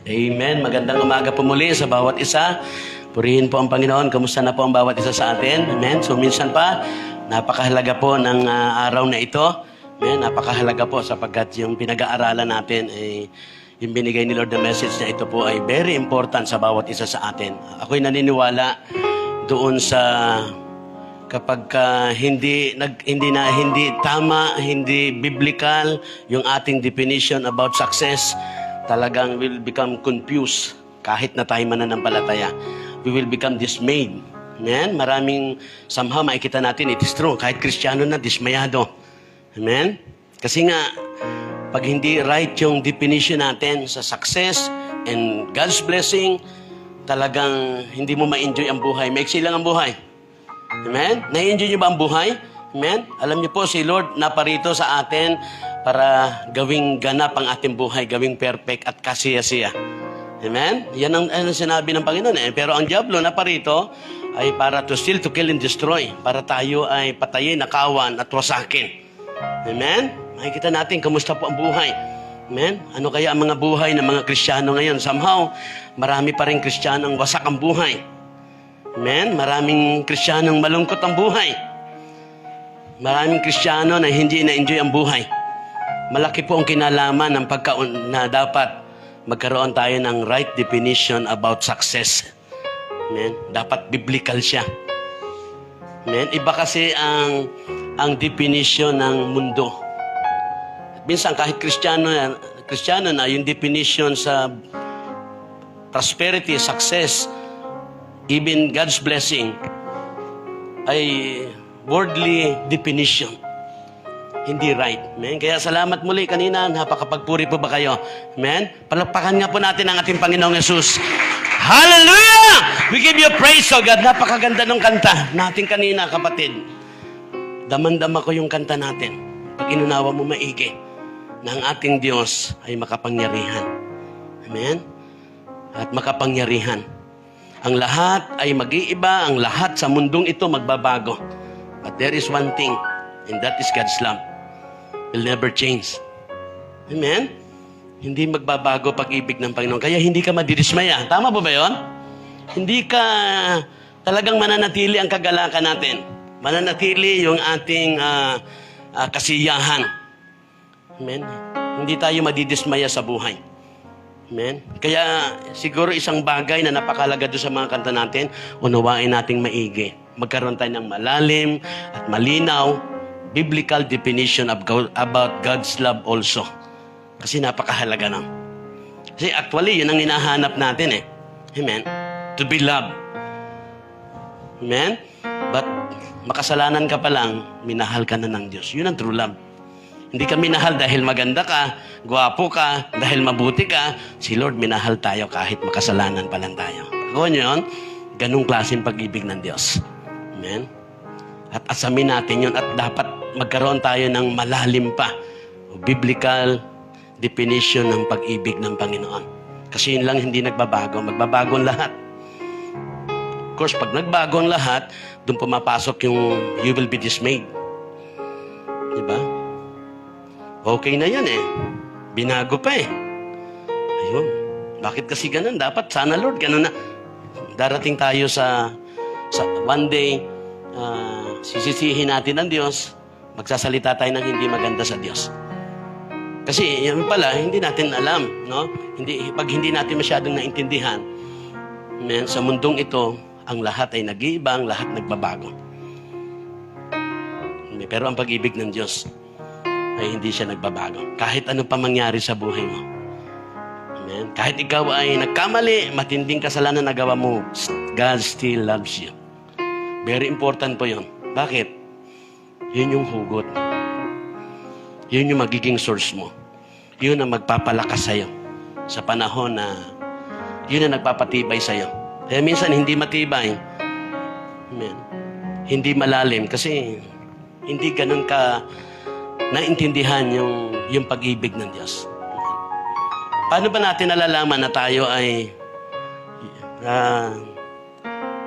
Amen. Magandang umaga po muli sa bawat isa. Purihin po ang Panginoon. Kamusta na po ang bawat isa sa atin? Amen. So minsan pa, napakahalaga po ng araw na ito. Amen. Napakahalaga po sapagkat yung pinag-aaralan natin ay yung binigay ni Lord na message na ito po ay very important sa bawat isa sa atin. Ako'y naniniwala doon sa kapag hindi tama, hindi biblical yung ating definition about success, talagang will become confused kahit na tayo mananampalataya. We will become dismayed. Amen? Maraming somehow makikita natin, it is true, kahit Kristiyano na, dismayado. Amen? Kasi nga, pag hindi right yung definition natin sa success and God's blessing, talagang hindi mo ma-enjoy ang buhay. Maiksi lang ang buhay. Amen? Na-enjoy nyo ba ang buhay? Amen? Alam niyo po, si Lord naparito sa atin para gawing ganap ang ating buhay, gawing perfect at kasiyasiya. Amen? Yan ang sinabi ng Panginoon. Pero ang diablo naparito ay para to steal, to kill, and destroy. Para tayo ay patayin, nakawan, at wasakin. Amen? Makikita natin kamusta po ang buhay. Amen? Ano kaya ang mga buhay ng mga Kristiyano ngayon? Somehow, marami pa rin Kristiyanong wasak ang buhay. Amen? Maraming Kristiyanong malungkot ang buhay. Maraming Kristiyano na hindi na-enjoy ang buhay. Malaki po ang kinalaman ng na dapat magkaroon tayo ng right definition about success. Amen? Dapat biblical siya. Amen? Iba kasi ang definition ng mundo. Minsan kahit Kristiyano na yung definition sa prosperity, success, even God's blessing ay worldly definition. Hindi right. Amen? Kaya salamat muli kanina. Napakapagpuri po ba kayo? Amen? Palakpakan nga po natin ang ating Panginoong Yesus. Hallelujah! We give you praise, oh God. Napakaganda ng kanta natin kanina, kapatid. Daman-dama ko yung kanta natin. Pag inunawa mo maigi na ang ating Diyos ay makapangyarihan. Amen? At makapangyarihan. Ang lahat ay mag-iiba. Ang lahat sa mundong ito magbabago. But there is one thing, and that is God's love. Will never change. Amen? Hindi magbabago pag-ibig ng Panginoon. Kaya hindi ka madidismaya. Tama po ba yun? Hindi ka talagang mananatili ang kagalakan natin. Mananatili yung ating kasiyahan. Amen? Hindi tayo madidismaya sa buhay. Amen? Kaya siguro isang bagay na napakalaga doon sa mga kanta natin, unawain nating maigi. Magkaroon tayo ng malalim at malinaw biblical definition about God's love also. Kasi napakahalaga na. Kasi actually, yun ang hinahanap natin eh. Amen? To be loved. Amen? But makasalanan ka pa lang, minahal ka na ng Diyos. Yun ang true love. Hindi ka minahal dahil maganda ka, gwapo ka, dahil mabuti ka. Si Lord minahal tayo kahit makasalanan pa lang tayo. Gawin nyo yun? Ganong klaseng pag-ibig ng Diyos. Amen? At asamin natin yun at dapat magkaroon tayo ng malalim pa o biblical definition ng pag-ibig ng Panginoon. Kasi yun lang hindi nagbabago. Magbabago ang lahat. Of course, pag nagbago ang lahat, doon pumapasok yung you will be dismayed. Diba? Okay na yan eh. Binago pa eh. Ayun. Bakit kasi ganun? Dapat sana Lord, ganun na. Darating tayo sa one day, sisisihin natin ang Diyos, magsasalita tayo ng hindi maganda sa Diyos. Kasi yan pala, hindi natin alam, no? Pag hindi natin masyadong naintindihan, amen, sa mundong ito, ang lahat ay nag-iiba, ang lahat nagbabago. Pero ang pag-ibig ng Diyos ay hindi siya nagbabago. Kahit ano pa mangyari sa buhay mo. Amen? Kahit ikaw ay nagkamali, matinding kasalanan na nagawa mo, God still loves you. Very important po yun. Bakit? Yun yung hugot. Yun yung magiging source mo. Yun ang magpapalakas sa'yo sa panahon na yun ang nagpapatibay sa'yo. Kaya minsan hindi matibay. Amen. Hindi malalim kasi hindi ganun ka naintindihan yung pag-ibig ng Diyos. Paano ba natin nalalaman na tayo ay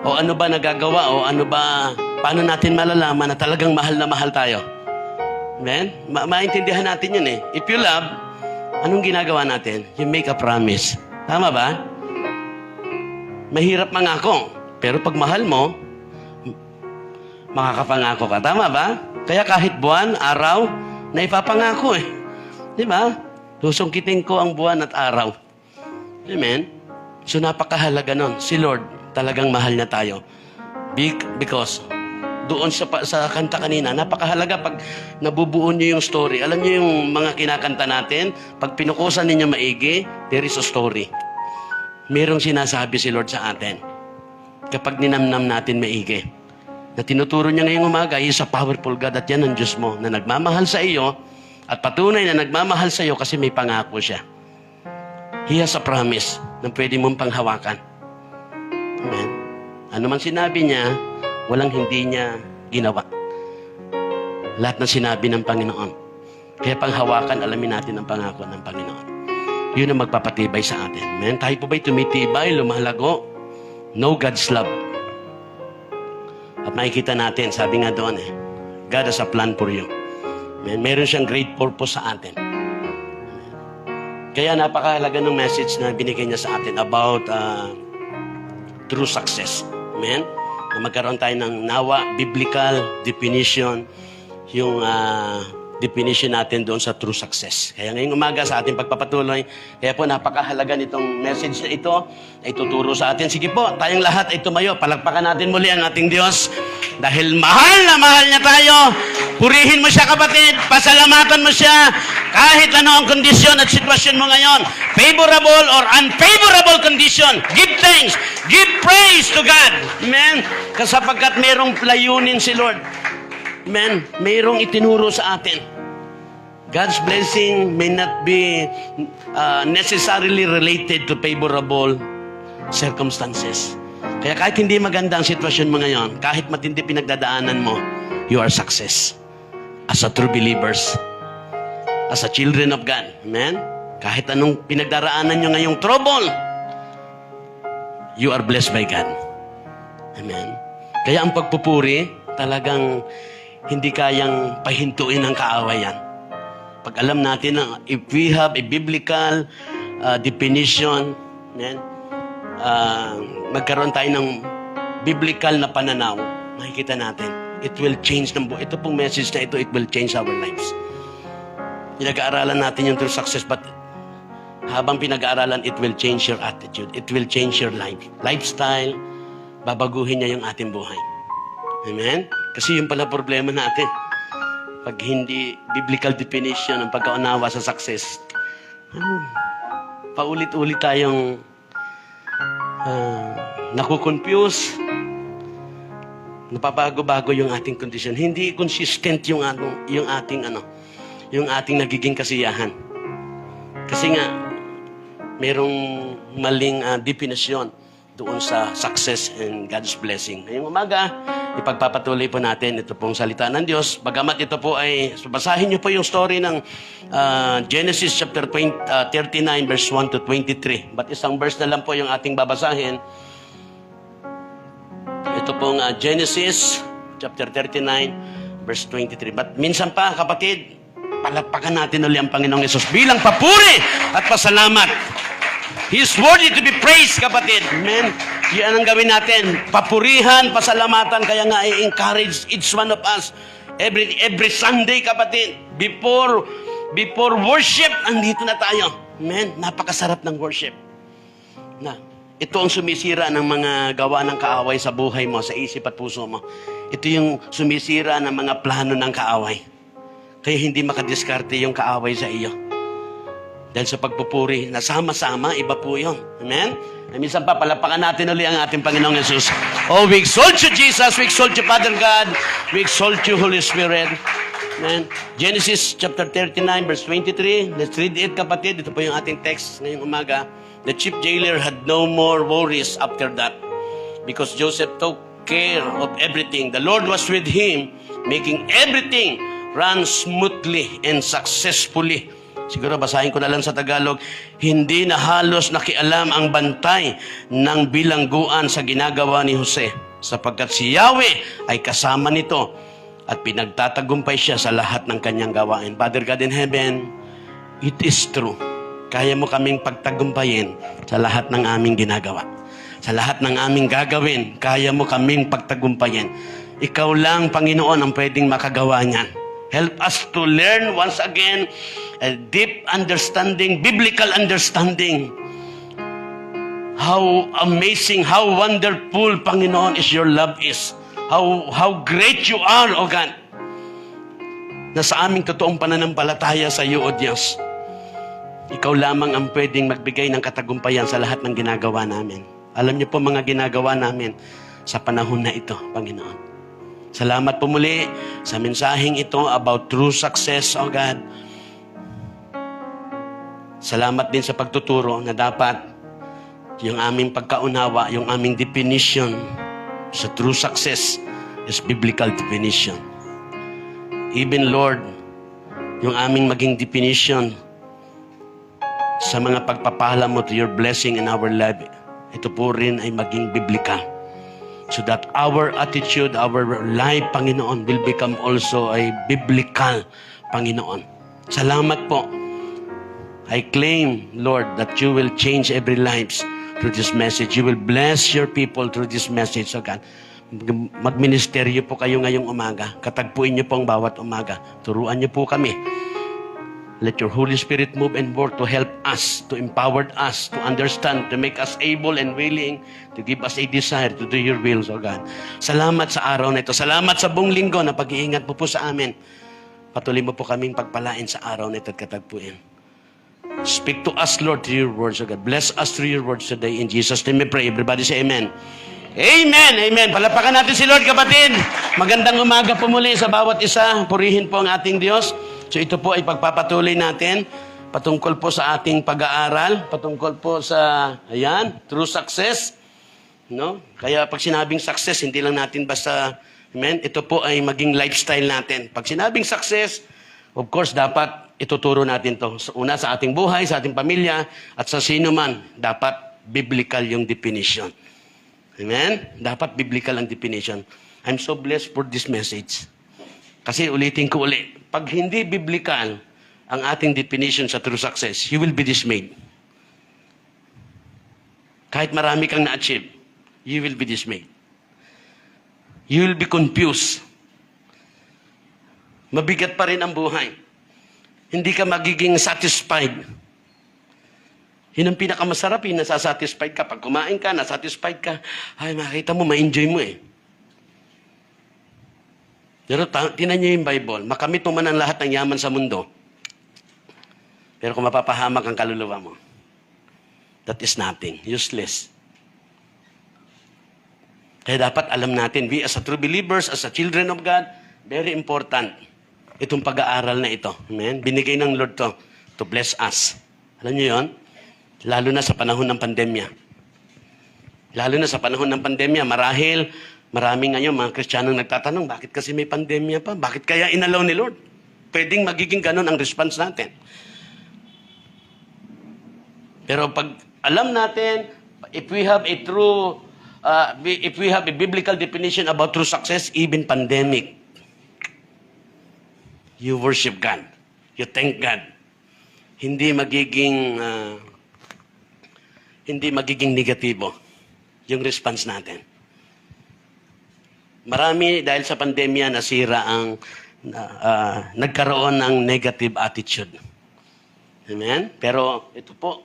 o ano ba nagagawa o ano ba paano natin malalaman na talagang mahal na mahal tayo? Amen? Maintindihan natin yun eh. If you love, anong ginagawa natin? You make a promise. Tama ba? Mahirap mangako. Pero pag mahal mo, makakapangako ka. Tama ba? Kaya kahit buwan, araw, na ipapangako eh. Di ba? Susungkitin ko ang buwan at araw. Amen? So napakahalaga nun. Si Lord, talagang mahal na tayo. Because doon sa kanta kanina, napakahalaga pag nabubuo niyo yung story. Alam niyo yung mga kinakanta natin, pag pinukusan ninyo maigi, there is a story. Merong sinasabi si Lord sa atin. Kapag ninamnam natin maigi. Na tinuturo niya ngayong umaga, He is a powerful God at yan ang Diyos mo na nagmamahal sa iyo at patunay na nagmamahal sa iyo kasi may pangako siya. He has a promise na pwede mong panghawakan. Amen. Ano man sinabi niya, walang hindi niya ginawa. Lahat na sinabi ng Panginoon. Kaya panghawakan, alamin natin ang pangako ng Panginoon. Yun ang magpapatibay sa atin. Amen. Tayo po ba'y tumitibay, lumalago? Know God's love. At makikita natin, sabi nga doon God has a plan for you. Amen. Meron siyang great purpose sa atin. Amen. Kaya napakahalaga ng message na binigay niya sa atin about true success. Amen. Na magkaroon tayo ng nawa, biblical definition, yung definition natin doon sa true success. Kaya ngayong umaga sa ating pagpapatuloy, kaya po napakahalaga nitong message na ito na ituturo sa atin. Sige po, tayong lahat ay tumayo. Palakpakan natin muli ang ating Diyos. Dahil mahal na mahal niya tayo. Purihin mo siya, kapatid. Pasalamatan mo siya. Kahit ano ang kondisyon at sitwasyon mo ngayon, favorable or unfavorable condition, give thanks, give praise to God. Amen? Kasapagkat merong layunin si Lord. Amen? Mayroong itinuro sa atin. God's blessing may not be necessarily related to favorable circumstances. Kaya kahit hindi maganda ang sitwasyon mo ngayon, kahit matindi pinagdadaanan mo, you are success. As a true believers. As a children of God. Amen? Kahit anong pinagdaraanan nyo ngayong trouble, you are blessed by God. Amen? Kaya ang pagpupuri, talagang hindi kayang pahintuin ng kaawayan. Pag alam natin na if we have a biblical definition, magkaroon tayo ng biblical na pananaw, makikita natin, it will change ng buhay. Ito pong message na ito, it will change our lives. Pinag-aaralan natin yung true success, but habang pinag-aaralan, it will change your attitude. It will change your life. Lifestyle, babaguhin niya yung ating buhay. Amen? Kasi yung pala problema natin. Pag hindi biblical definition ng pagkaunawa sa success, paulit-ulit tayong nakukonfuse, napabago-bago yung ating kondisyon. Hindi consistent yung ating nagiging kasiyahan. Kasi nga, merong maling definisyon doon sa success and God's blessing. Ngayong umaga, ipagpapatuloy po natin ito pong salita ng Diyos. Bagamat ito po ay, basahin niyo po yung story ng Genesis chapter 39 verse 1 to 23. But isang verse na lang po yung ating babasahin. Ito pong Genesis chapter 39 verse 23. But minsan pa, kapatid, palakpakan natin ulit ang Panginoong Yesus bilang papuri at pasalamat. He is worthy to be praised, kapatid. Amen. Yan ang gawin natin. Papurihan, pasalamatan. Kaya nga i-encourage each one of us every Sunday, kapatid. Before worship, andito na tayo. Amen. Napakasarap ng worship. Ito ang sumisira ng mga gawa ng kaaway sa buhay mo, sa isip at puso mo. Ito yung sumisira ng mga plano ng kaaway. Kaya hindi makadiskarte yung kaaway sa iyo. Dahil sa pagpupuri, nasama-sama, iba po yun. Amen? Minsan pa, palapakan natin ulit ang ating Panginoong Yesus. Oh, we exalt you, Jesus. We exalt you, Father God. We exalt you, Holy Spirit. Amen? Genesis chapter 39, verse 23. Let's read it, kapatid. Ito po yung ating text ngayong umaga. The chief jailer had no more worries after that because Joseph took care of everything. The Lord was with him, making everything run smoothly and successfully. Siguro basahin ko na lang sa Tagalog. Hindi na halos nakialam ang bantay ng bilangguan sa ginagawa ni Jose, sapagkat si Yahweh ay kasama nito at pinagtatagumpay siya sa lahat ng kanyang gawain. Father God in heaven, it is true. Kaya mo kaming pagtagumpayin sa lahat ng aming ginagawa. Sa lahat ng aming gagawin, kaya mo kaming pagtagumpayin. Ikaw lang, Panginoon, ang pwedeng makagawa niyan. Help us to learn once again a deep understanding, biblical understanding. How amazing, how wonderful, Panginoon, is your love is. How great you are, O God. Na sa aming totoong pananampalataya sa iyo, O Diyos. Ikaw lamang ang pwedeng magbigay ng katagumpayan sa lahat ng ginagawa namin. Alam niyo po mga ginagawa namin sa panahon na ito, Panginoon. Salamat po muli sa mensaheng ito about true success, O God. Salamat din sa pagtuturo na dapat yung aming pagkaunawa, yung aming definition sa true success is biblical definition. Even Lord, yung aming maging definition sa mga pagpapala mo to your blessing in our life, ito po rin ay maging biblical. So that our attitude, our life, Panginoon, will become also a biblical, Panginoon. Salamat po. I claim, Lord, that you will change every lives through this message. You will bless your people through this message, O God. Magministeryo po kayo ngayong umaga. Katagpuin niyo po ang bawat umaga. Turuan niyo po kami. Let your Holy Spirit move and work to help us, to empower us, to understand, to make us able and willing, to give us a desire to do your will, O God. Salamat sa araw na ito. Salamat sa buong linggo na pag-iingat mo po sa amin. Patuloy mo po kaming pagpalain sa araw na ito at katagpuin. Speak to us, Lord, through your words, O God. Bless us through your words today. In Jesus' name we pray. Everybody say amen. Amen! Amen! Palapakan natin si Lord, kapatid. Magandang umaga po muli sa bawat isa. Purihin po ang ating Diyos. So ito po ay pagpapatuloy natin patungkol po sa ating pag-aaral, patungkol po sa, true success. No? Kaya pag sinabing success, hindi lang natin basta, amen, ito po ay maging lifestyle natin. Pag sinabing success, of course, dapat ituturo natin to. Una, sa ating buhay, sa ating pamilya, at sa sino man, dapat biblical yung definition. Amen? Dapat biblical ang definition. I'm so blessed for this message. Kasi ulitin ko uli, pag hindi biblical ang ating definition sa true success, you will be dismayed. Kahit marami kang na-achieve, you will be dismayed. You will be confused. Mabigat pa rin ang buhay. Hindi ka magiging satisfied. Yun ang pinakamasarap, nasasatisfied ka. Pag kumain ka, nasatisfied ka. Ay, makita mo, ma-enjoy mo eh. Pero tinan niyo yung Bible, makamit mo man ang lahat ng yaman sa mundo. Pero kung mapapahamak ang kaluluwa mo, that is nothing, useless. Kaya dapat alam natin, we as a true believers, as a children of God, very important itong pag-aaral na ito. Amen? Binigay ng Lord to bless us. Alam niyo yon? Lalo na sa panahon ng pandemya. Lalo na sa panahon ng pandemya, marahil marami ngayon mga Kristiyanong nagtatanong, bakit kasi may pandemya pa? Bakit kaya inalaw ni Lord? Pwedeng magiging ganun ang response natin. Pero pag alam natin, if we have a true, if we have a biblical definition about true success, even pandemic, you worship God. You thank God. Hindi magiging negatibo yung response natin. Marami dahil sa pandemya nasira ang nagkaroon ng negative attitude. Amen? Pero ito po,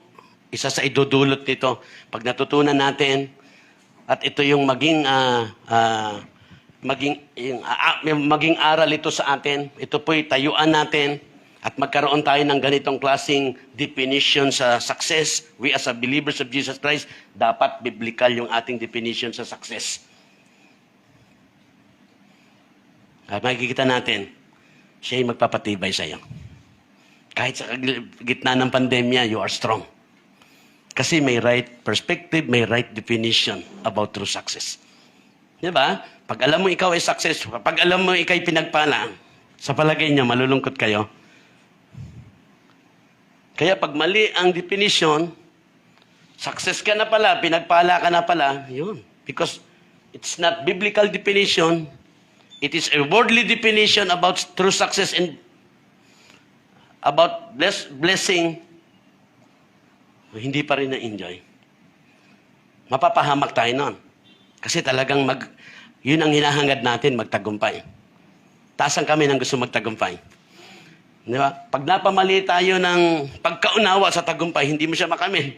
isa sa idudulot nito, pag natutunan natin, at ito yung maging aral ito sa atin, ito po'y tayuan natin, at magkaroon tayo ng ganitong klaseng definition sa success. We as a believers of Jesus Christ, dapat biblical yung ating definition sa success. At makikita natin, siya'y magpapatibay sa iyo. Kahit sa gitna ng pandemya, you are strong. Kasi may right perspective, may right definition about true success. Di ba? Pag alam mo ikaw ay successful, pag alam mo ikaw ay pinagpala, sa palagay niyo, malulungkot kayo. Kaya pag mali ang definition, success ka na pala, pinagpala ka na pala, yun. Because it's not biblical definition, it is a worldly definition about true success and about blessing. hindi pa rin na-enjoy, mapapahamak tayo nun. Kasi talagang yun ang hinahangad natin, magtagumpay. Taasan kami ng gusto magtagumpay. Di ba? Pag napamali tayo ng pagkaunawa sa tagumpay, hindi mo siya makamit.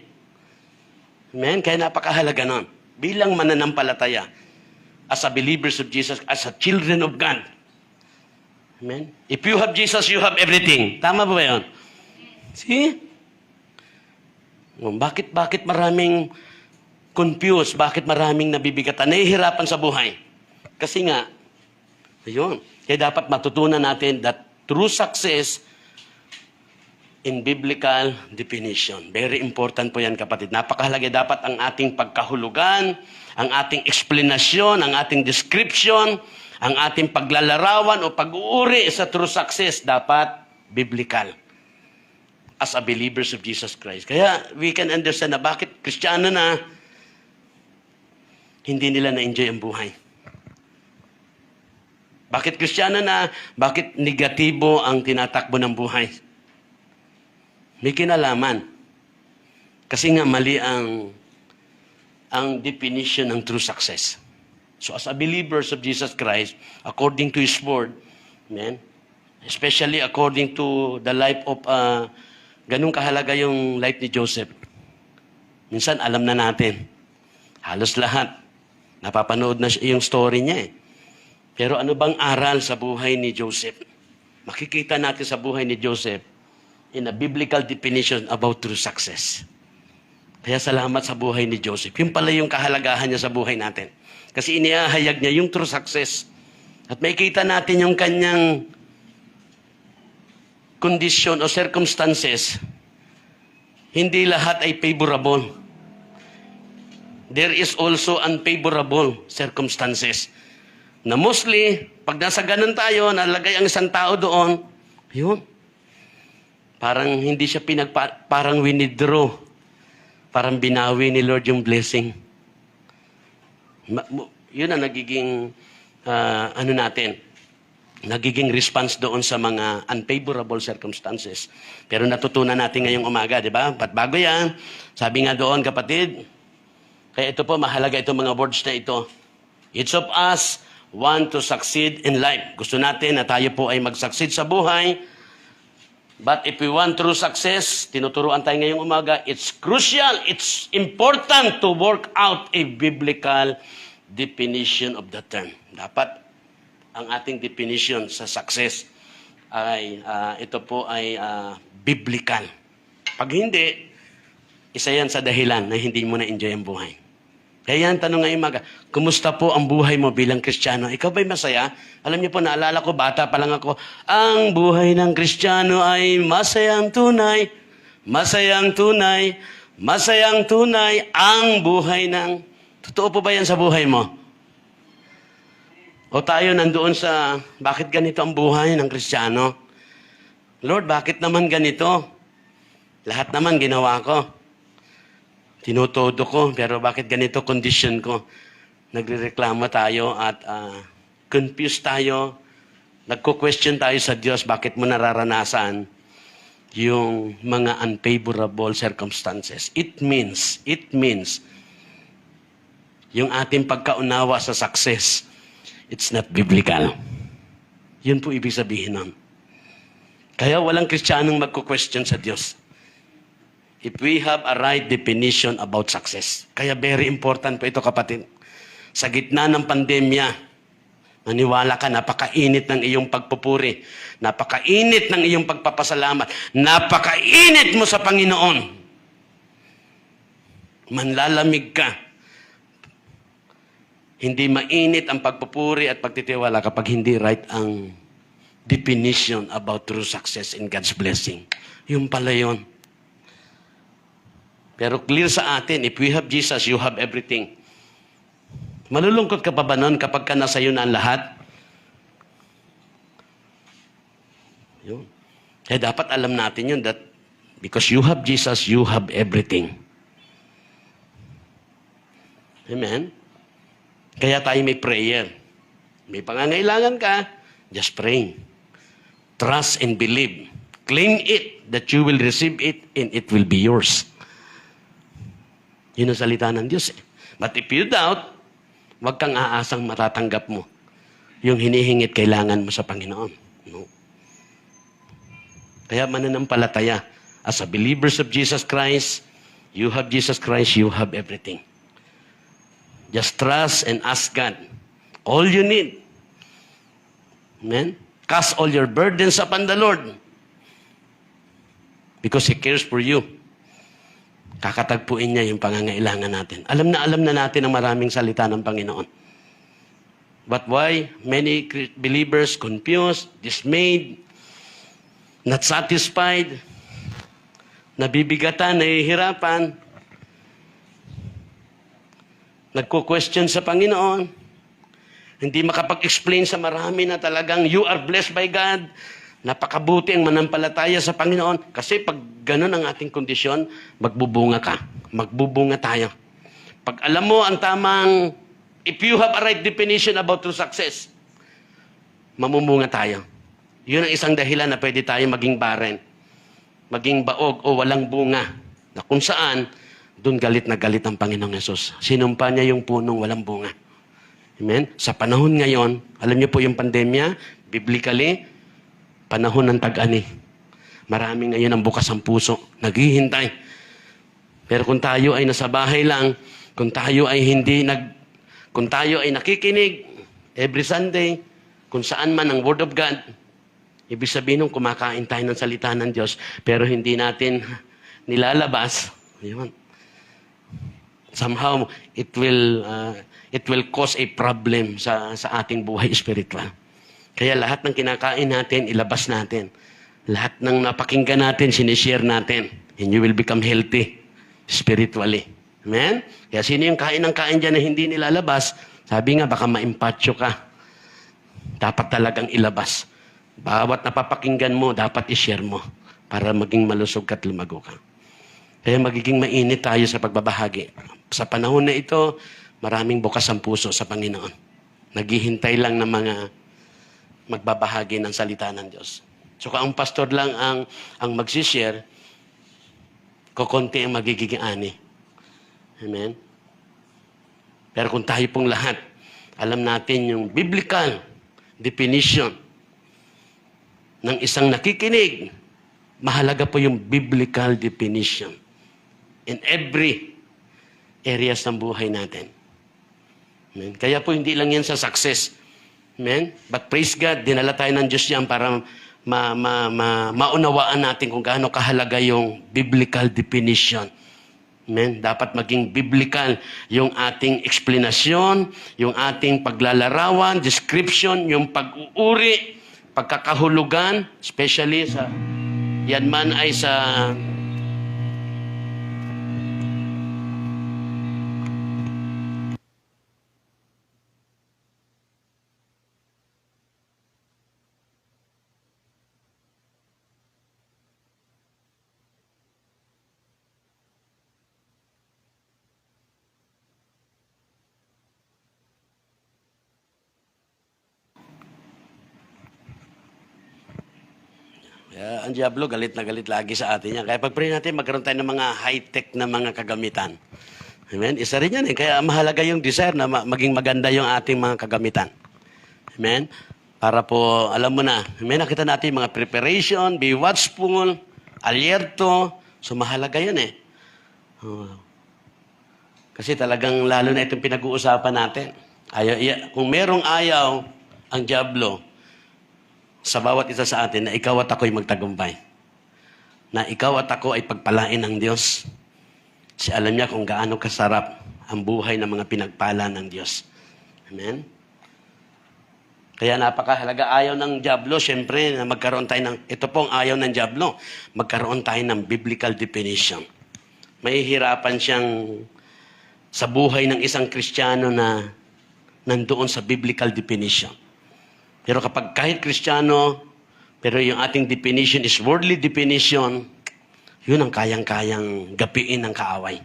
Amen? Kaya napakahalaga nun. Bilang mananampalataya, as a believers of Jesus, as a children of God. Amen? If you have Jesus, you have everything. Tama ba yun? See? Bakit maraming confused? Bakit maraming nabibigatan? Nahihirapan sa buhay? Kasi nga, ayun. Kaya dapat matutunan natin that true success in biblical definition. Very important po yan, kapatid. Napakahalaga dapat ang ating pagkahulugan, ang ating explanation, ang ating description, ang ating paglalarawan o pag-uuri sa true success dapat biblical as a believers of Jesus Christ. Kaya we can understand na bakit Kristiyano na hindi nila na-enjoy ang buhay. Bakit Kristiyano na, bakit negatibo ang tinatakbo ng buhay? May kinalaman. Kasi nga mali ang definition ng true success. So as a believers of Jesus Christ, according to His Word, amen, especially according to the life of, ganun kahalaga yung life ni Joseph. Minsan alam na natin, halos lahat, napapanood na yung story niya eh. Pero ano bang aral sa buhay ni Joseph? Makikita natin sa buhay ni Joseph in a biblical definition about true success. Kaya salamat sa buhay ni Joseph. Yung pala yung kahalagahan niya sa buhay natin. Kasi inihahayag niya yung true success. At makikita natin yung kanyang condition o circumstances. Hindi lahat ay favorable. There is also unfavorable circumstances. Na mostly, pag nasa ganun tayo, nalagay ang isang tao doon, yun. Parang hindi siya parang winidraw. Parang binawi ni Lord yung blessing. Yun ang nagiging, nagiging response doon sa mga unfavorable circumstances. Pero natutunan natin ngayong umaga, di ba? But bago yan, sabi nga doon, kapatid, kaya ito po, mahalaga itong mga words na ito. Each of us want to succeed in life. Gusto natin na tayo po ay mag-succeed sa buhay. But if we want true success, tinuturuan tayo ngayong umaga, it's crucial, it's important to work out a biblical definition of the term. Dapat ang ating definition sa success ay ito po ay biblical. Pag hindi, isa yan sa dahilan na hindi mo na-enjoy ang buhay. Kaya yan, tanong ngayong umaga, kumusta po ang buhay mo bilang Kristiyano? Ikaw ba'y masaya? Alam niyo po, naalala ko, bata pa lang ako, ang buhay ng Kristiyano ay masayang tunay, masayang tunay, masayang tunay, ang buhay ng... Totoo po ba yan sa buhay mo? O tayo nandoon sa, bakit ganito ang buhay ng Kristiyano? Lord, bakit naman ganito? Lahat naman ginawa ko. Tinutodo ko, pero bakit ganito condition ko? Nagrereklamo tayo at confused tayo. Nagko-question tayo sa Diyos, bakit mo nararanasan yung mga unfavorable circumstances. It means, yung ating pagkaunawa sa success, it's not biblical. Yun po ibig sabihin nun. Kaya walang Kristiyanong magko-question sa Diyos. If we have a right definition about success. Kaya very important po ito, kapatid. Sa gitna ng pandemya, maniwala ka, napakainit ng iyong pagpupuri. Napakainit ng iyong pagpapasalamat. Napakainit mo sa Panginoon. Manlalamig ka. Hindi mainit ang pagpupuri at pagtitiwala kapag hindi right ang definition about true success in God's blessing. Yung pala yun. Pero clear sa atin, if we have Jesus, you have everything. Malulungkot ka pa ba nun kapag ka nasa iyo na ang lahat? Yun. Kaya dapat alam natin yun that because you have Jesus, you have everything. Amen? Kaya tayo may prayer. May pangangailangan ka, just pray. Trust and believe. Claim it that you will receive it and it will be yours. Yun ang salita ng Diyos eh. But if you doubt, huwag kang aasang matatanggap mo yung hinihingit kailangan mo sa Panginoon. No? Kaya mananampalataya, as a believers of Jesus Christ, you have Jesus Christ, you have everything. Just trust and ask God. All you need. Amen? Cast all your burdens upon the Lord. Because He cares for you. Kakatagpuin niya yung pangangailangan natin. Alam na natin ang maraming salita ng Panginoon. But why many believers confused, dismayed, not satisfied, nabibigatan, nahihirapan, nagko-question sa Panginoon, hindi makapag-explain sa marami na talagang you are blessed by God, napakabuti ang manampalataya sa Panginoon. Kasi pag ganun ang ating kondisyon, magbubunga ka. Magbubunga tayo. Pag alam mo ang tamang, if you have a right definition about true success, mamumunga tayo. Yun ang isang dahilan na pwede tayo maging barren, maging baog o walang bunga. Na kung saan, doon galit na galit ang Panginoong Yesus. Sinumpa niya yung punong walang bunga. Amen? Sa panahon ngayon, alam niyo po yung pandemya, biblically, panahon ng tag-ani. Marami ngayon ang bukas ang puso, naghihintay. Pero kung tayo ay nasa bahay lang, kung tayo ay kung tayo ay nakikinig every Sunday, kung saan man ang Word of God, ibig sabihin nung kumakain tayo ng salita ng Diyos, pero hindi natin nilalabas, yun. Somehow, it will cause a problem sa ating buhay spiritual. Kaya lahat ng kinakain natin, ilabas natin. Lahat ng napakinggan natin, sinishare natin. And you will become healthy spiritually. Amen? Kaya sino yung kain ng kain dyan na hindi nilalabas? Sabi nga, baka maimpatyo ka. Dapat talagang ilabas. Bawat napapakinggan mo, dapat i-share mo para maging malusog ka at lumago ka. Kaya magiging mainit tayo sa pagbabahagi. Sa panahon na ito, maraming bukas ang puso sa Panginoon. Naghihintay lang ng mga magbabahagi ng salita ng Diyos. So kung ang pastor lang ang magsishare, kukunti ang magiging ani. Amen? Pero kung tayo pong lahat, alam natin yung biblical definition ng isang nakikinig, mahalaga po yung biblical definition in every areas ng buhay natin. Amen? Kaya po hindi lang yan sa success. Amen? But praise God, dinala tayo ng Diyos yan para maunawaan natin kung gaano kahalaga yung biblical definition. Amen? Dapat maging biblical yung ating explanation, yung ating paglalarawan, description, yung pag-uuri, pagkakahulugan, especially sa, yan man ay sa ang Diablo, galit na galit lagi sa atin yan. Kaya pag-pray natin, magkaroon tayo ng mga high-tech na mga kagamitan. Amen? Isa rin yan eh. Kaya mahalaga yung desire na maging maganda yung ating mga kagamitan. Amen? Para po, alam mo na, amen, nakita natin yung mga preparation, be watchful, alerto. So mahalaga yan eh. Kasi talagang lalo na itong pinag-uusapan natin. Kung merong ayaw ang Diablo, sa bawat isa sa atin na ikaw at ako ay magtagumpay. Na ikaw at ako ay pagpalain ng Diyos. Kasi alam niya kung gaano kasarap ang buhay ng mga pinagpala ng Diyos. Amen? Kaya napakahalaga ayaw ng Diablo, syempre, na magkaroon tayo ng, ito pong ayaw ng Diablo, magkaroon tayo ng biblical definition. Mahihirapan siyang sa buhay ng isang Kristiyano na nandoon sa biblical definition. Pero kapag kahit Kristiyano, pero yung ating definition is worldly definition, yun ang kayang-kayang gapiin ng kaaway.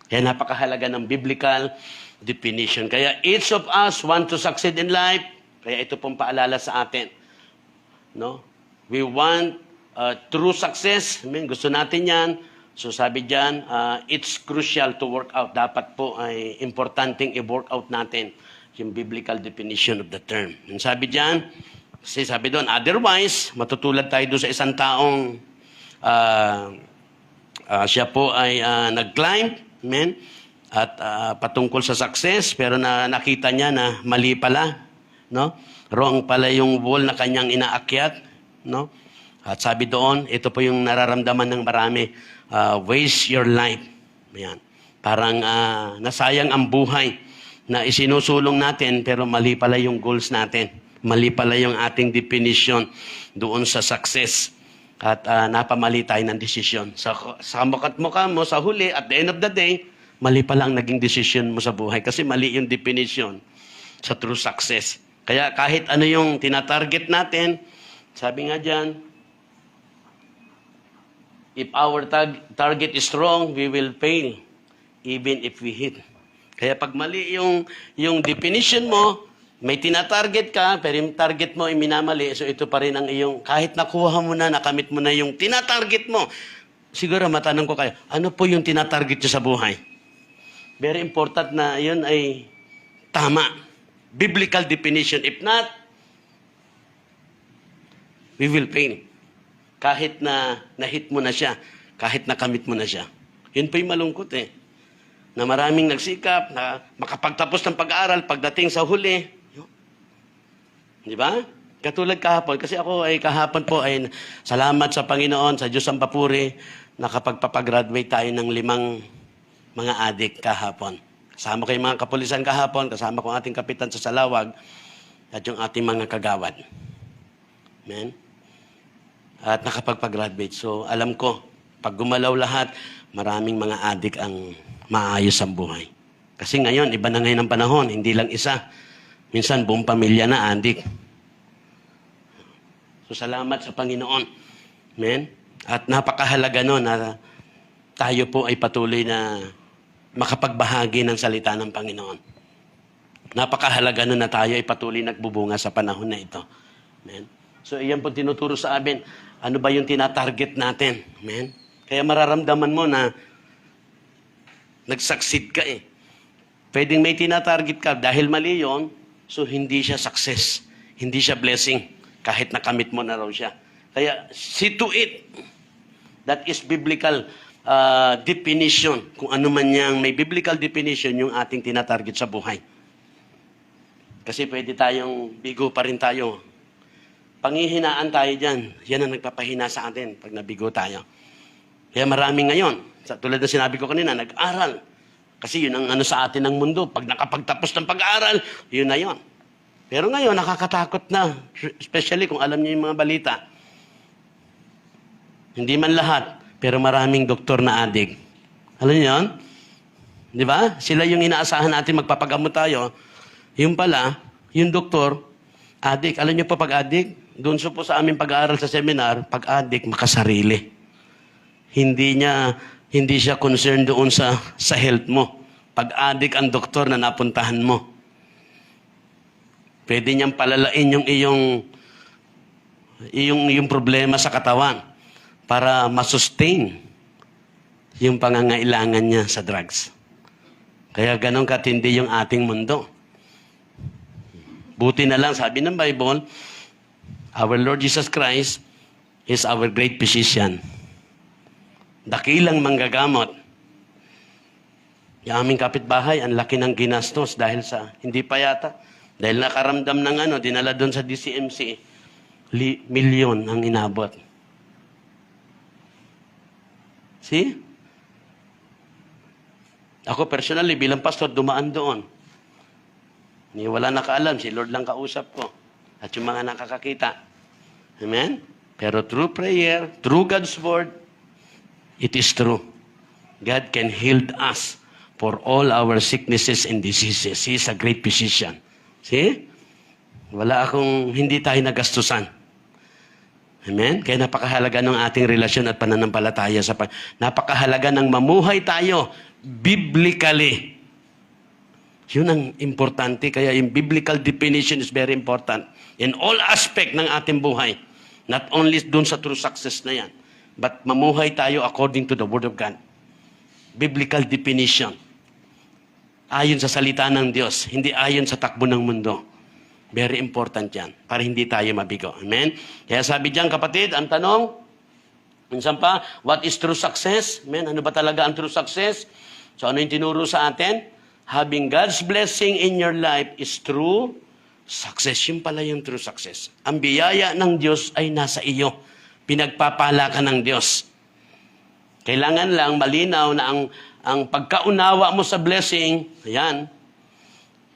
Kaya napakahalaga ng biblical definition. Kaya each of us want to succeed in life. Kaya ito pong paalala sa atin. No? We want true success. I mean, gusto natin yan. So sabi diyan, it's crucial to work out. Dapat po ay importanteng i-work out natin yung biblical definition of the term. And sabi diyan, kasi sabi doon, otherwise, matutulad tayo doon sa isang taong siya po ay nag-climb, amen, at patungkol sa success, pero nakita niya na mali pala, no? Wrong pala yung wall na kanyang inaakyat, no? At sabi doon, ito po yung nararamdaman ng marami, waste your life. Ayan. Parang nasayang ang buhay na isinusulong natin, pero mali pala yung goals natin. Mali pala yung ating definition doon sa success. At napamali tayo ng desisyon. Sa mukha mo, sa huli, at the end of the day, mali pala ang naging decision mo sa buhay. Kasi mali yung definition sa true success. Kaya kahit ano yung tinatarget natin, sabi nga dyan, if our target is wrong, we will fail even if we hit. Kaya pag mali yung definition mo, may tinatarget ka, pero yung target mo ay minamali, so ito pa rin ang iyong, kahit nakuha mo na, nakamit mo na yung tinatarget mo, siguro matanong ko kayo, ano po yung tinatarget nyo sa buhay? Very important na yun ay tama. Biblical definition. If not, we will fail. Kahit na hit mo na siya, kahit nakamit mo na siya. Yun po yung malungkot eh. Na maraming nagsikap, na makapagtapos ng pag-aaral, pagdating sa huli. Di ba? Katulad kahapon. Kasi ako ay kahapon po ay salamat sa Panginoon, sa Diyos ang papuri, nakapagpapagraduate tayo ng 5 mga adik kahapon. Kasama ko yung mga kapulisan kahapon, kasama ko ang ating kapitan sa Salawag, at yung ating mga kagawad. Amen? At nakapagpagraduate. So, alam ko, pag gumalaw lahat, maraming mga adik ang maayos ang buhay. Kasi ngayon, iba na ngayon ang panahon, hindi lang isa. Minsan, buong pamilya na adik. So, salamat sa Panginoon. Amen? At napakahalaga nun na tayo po ay patuloy na makapagbahagi ng salita ng Panginoon. Napakahalaga nun na tayo ay patuloy nagbubunga sa panahon na ito. Amen? So, iyan po tinuturo sa amin. Ano ba yung tinatarget natin? Amen? Kaya mararamdaman mo na nag-succeed ka eh. Pwedeng may tinatarget ka dahil mali yun, so hindi siya success. Hindi siya blessing. Kahit nakamit mo na raw siya. Kaya, see to it. That is biblical definition. Kung ano man yang may biblical definition yung ating tinatarget sa buhay. Kasi pwede tayong bigo pa rin tayo. Panghihinaan tayo dyan. Yan ang nagpapahina sa atin pag nabigo tayo. Kaya marami ngayon, tulad na sinabi ko kanina, nag-aral. Kasi yun ang ano sa atin ng mundo. Pag nakapagtapos ng pag-aaral, yun na yun. Pero ngayon, nakakatakot na. Especially kung alam niyo yung mga balita. Hindi man lahat, pero maraming doktor na adik. Alam niyo yun? Di ba? Sila yung inaasahan natin magpapagamot tayo. Yung pala, yung doktor, adik. Alam niyo po pag adik? Doon po sa aming pag-aaral sa seminar, pag adik, makasarili. Hindi siya concerned doon sa health mo. Pag adik ang doktor na napuntahan mo. Pwede niyang palalain yung problema sa katawan para masustain yung pangangailangan niya sa drugs. Kaya ganun katindi yung ating mundo. Buti na lang, sabi ng Bible, our Lord Jesus Christ is our great physician. Dakilang manggagamot. Yung aming kapitbahay, ang laki ng ginastos dahil sa, hindi pa yata, dahil nakaramdam ng dinala doon sa DCMC, milyon ang inabot. See? Ako personally, bilang pastor, dumaan doon. Wala nakaalam, si Lord lang kausap ko. At yung mga nakakakita. Amen? Pero through prayer, through God's word, it is true. God can heal us for all our sicknesses and diseases. He is a great physician. See? Hindi tayo nagastusan. Amen? Kaya napakahalaga ng ating relasyon at pananampalataya sa napakahalaga ng mamuhay tayo biblically. Yun ang importante. Kaya yung biblical definition is very important in all aspect ng ating buhay. Not only dun sa true success na yan. but mamuhay tayo according to the Word of God. Biblical definition. Ayon sa salita ng Diyos, hindi ayon sa takbo ng mundo. Very important yan, para hindi tayo mabigo. Amen? Kaya sabi diyan, kapatid, ang tanong, minsan pa, what is true success? Amen? Ano ba talaga ang true success? So ano yung tinuro sa atin? Having God's blessing in your life is true success. Yung pala yung true success. Ang biyaya ng Diyos ay nasa iyo. Pinagpapala ka ng Diyos. Kailangan lang malinaw na ang pagkaunawa mo sa blessing, ayan,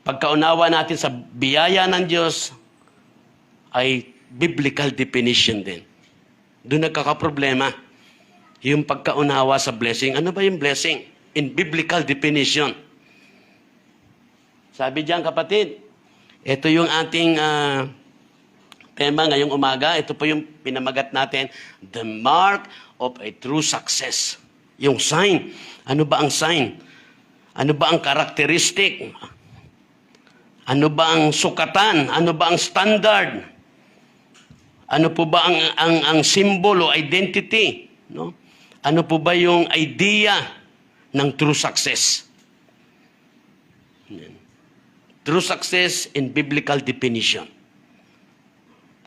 pagkaunawa natin sa biyaya ng Diyos ay biblical definition din. Doon nagkakaproblema. Yung pagkaunawa sa blessing. Ano ba yung blessing? In biblical definition. Sabi diyan, kapatid, ito yung ating tema ngayong umaga. Ito po yung pinamagat natin, the mark of a true success. Yung sign. Ano ba ang sign? Ano ba ang characteristic? Ano ba ang sukatan? Ano ba ang standard? Ano po ba ang symbol o identity? No? Ano po ba yung idea ng true success? True success in biblical definition.